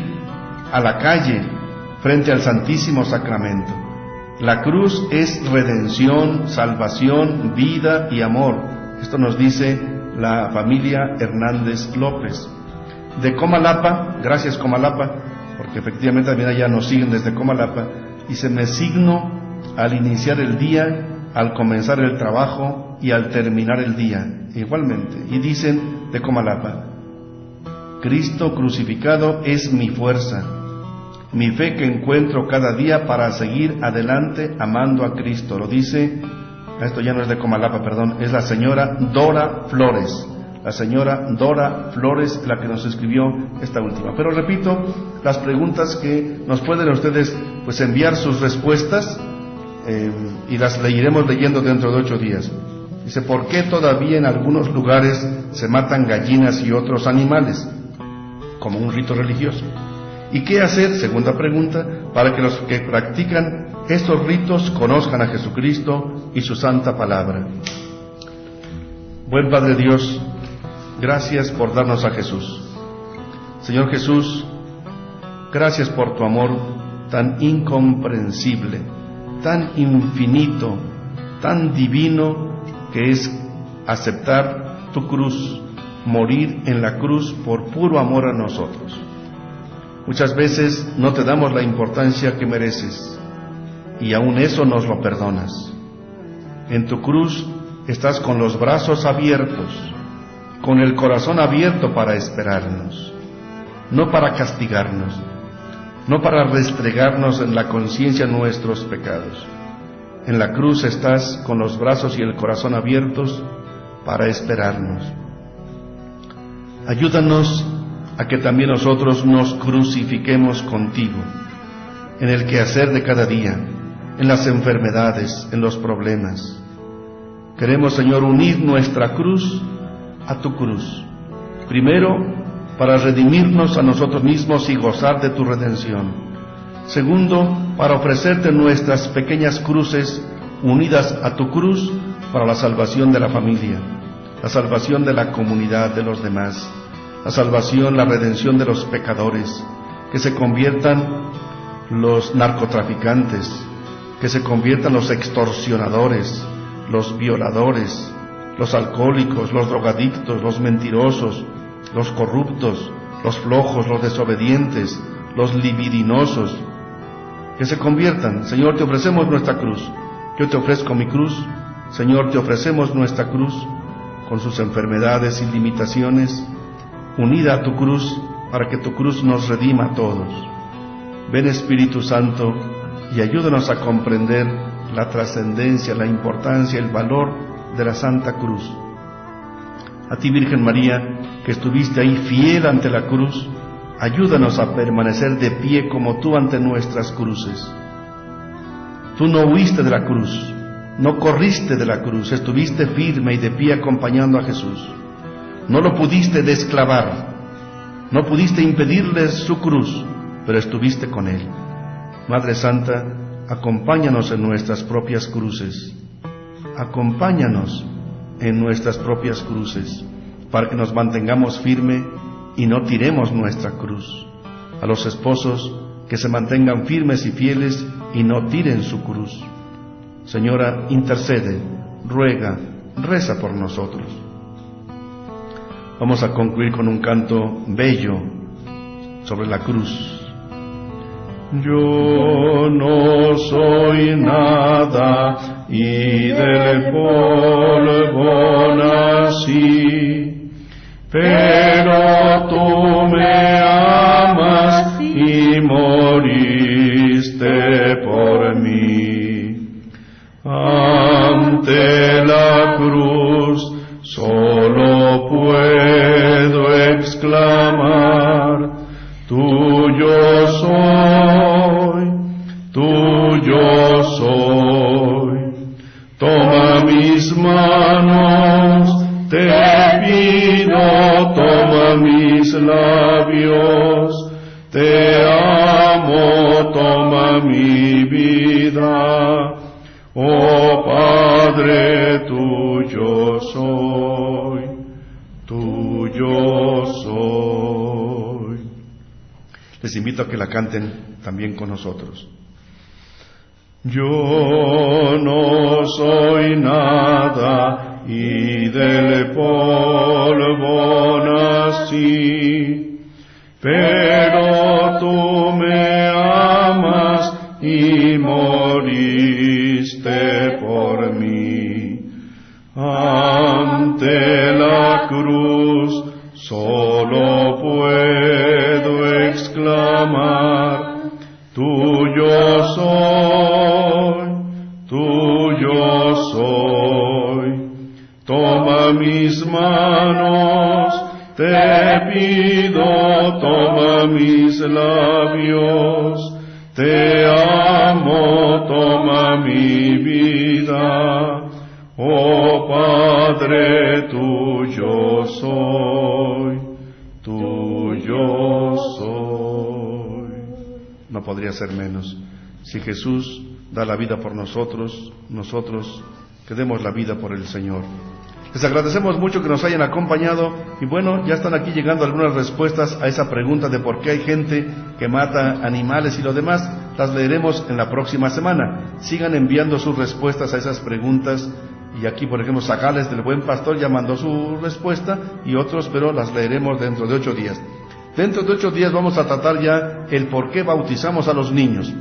a la calle, frente al Santísimo Sacramento. La cruz es redención, salvación, vida y amor. Esto nos dice la familia Hernández López. De Comalapa, gracias Comalapa, porque efectivamente también allá nos siguen desde Comalapa, dice: me signo al iniciar el día, al comenzar el trabajo y al terminar el día, igualmente. Y dicen de Comalapa: Cristo crucificado es mi fuerza, mi fe que encuentro cada día para seguir adelante amando a Cristo. Lo dice, esto ya no es de Comalapa, perdón, es la señora Dora Flores. La señora Dora Flores, la que nos escribió esta última. Pero repito, las preguntas que nos pueden ustedes pues enviar sus respuestas y las iremos leyendo dentro de 8 días. Dice: ¿por qué todavía en algunos lugares se matan gallinas y otros animales como un rito religioso? ¿Y qué hacer, segunda pregunta, para que los que practican estos ritos conozcan a Jesucristo y su santa palabra? Buen Padre Dios, gracias por darnos a Jesús. Señor Jesús, gracias por tu amor tan incomprensible, tan infinito, tan divino, que es aceptar tu cruz, morir en la cruz por puro amor a nosotros. Muchas veces no te damos la importancia que mereces, y aún eso nos lo perdonas. En tu cruz estás con los brazos abiertos, con el corazón abierto para esperarnos, no para castigarnos, no para restregarnos en la conciencia nuestros pecados. En la cruz estás con los brazos y el corazón abiertos para esperarnos. Ayúdanos a que también nosotros nos crucifiquemos contigo, en el quehacer de cada día, en las enfermedades, en los problemas. Queremos, Señor, unir nuestra cruz a tu cruz. Primero, para redimirnos a nosotros mismos y gozar de tu redención. Segundo, para ofrecerte nuestras pequeñas cruces unidas a tu cruz para la salvación de la familia, la salvación de la comunidad, de los demás, la salvación, la redención de los pecadores, que se conviertan los narcotraficantes, que se conviertan los extorsionadores, los violadores, los alcohólicos, los drogadictos, los mentirosos, los corruptos, los flojos, los desobedientes, los libidinosos, que se conviertan. Señor, te ofrecemos nuestra cruz. Yo te ofrezco mi cruz. Señor, te ofrecemos nuestra cruz con sus enfermedades y limitaciones, unida a tu cruz, para que tu cruz nos redima a todos. Ven, Espíritu Santo, y ayúdanos a comprender la trascendencia, la importancia, el valor de la Santa Cruz. A ti, Virgen María, que estuviste ahí fiel ante la cruz, ayúdanos a permanecer de pie como tú ante nuestras cruces. Tú no huiste de la cruz, no corriste de la cruz, estuviste firme y de pie acompañando a Jesús. No lo pudiste desclavar, no pudiste impedirles su cruz, pero estuviste con él. Madre Santa, acompáñanos en nuestras propias cruces. Acompáñanos en nuestras propias cruces, para que nos mantengamos firme y no tiremos nuestra cruz. A los esposos, que se mantengan firmes y fieles y no tiren su cruz. Señora, intercede, ruega, reza por nosotros. Vamos a concluir con un canto bello sobre la cruz. Yo no soy nada y del polvo nací, pero tú me amas y moriste por mí. Ante la cruz solo puedo exclamar: tuyo soy, tuyo soy. Toma mis manos, te pido, toma mis labios, te amo, toma mi vida, oh Padre, tuyo soy, tuyo soy. Les invito a que la canten también con nosotros. Yo no soy nada y del polvo nací, pero tú me amas y moriste por mí. Ante la cruz solo puedo exclamar, tuyo soy, tuyo soy. Toma mis manos, te pido, toma mis labios, te amo, toma mi vida, oh Padre, tuyo soy, tuyo soy. No podría ser menos. Si Jesús da la vida por nosotros, nosotros que demos la vida por el Señor. Les agradecemos mucho que nos hayan acompañado y bueno, ya están aquí llegando algunas respuestas a esa pregunta de por qué hay gente que mata animales y lo demás. Las leeremos en la próxima semana. Sigan enviando sus respuestas a esas preguntas y aquí, por ejemplo, Zagales del Buen Pastor ya mandó su respuesta y otros, pero las leeremos dentro de 8 días. Dentro de 8 días vamos a tratar ya el por qué bautizamos a los niños.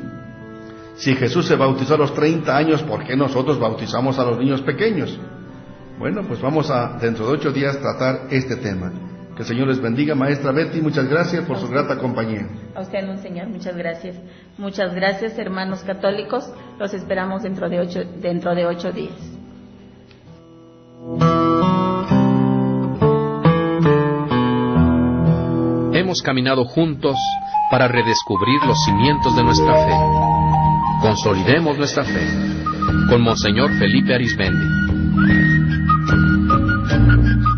Si Jesús se bautizó a los 30 años, ¿por qué nosotros bautizamos a los niños pequeños? Bueno, pues vamos a, dentro de 8 días, tratar este tema. Que el Señor les bendiga. Maestra Betty, muchas gracias por su grata compañía. A usted, Monseñor, muchas gracias. Muchas gracias, hermanos católicos. Los esperamos dentro de 8 días. Hemos caminado juntos para redescubrir los cimientos de nuestra fe. Consolidemos nuestra fe con Monseñor Felipe Arizmendi.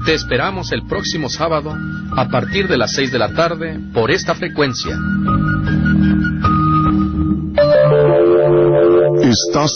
Te esperamos el próximo sábado a partir de las 6 de la tarde por esta frecuencia. Estás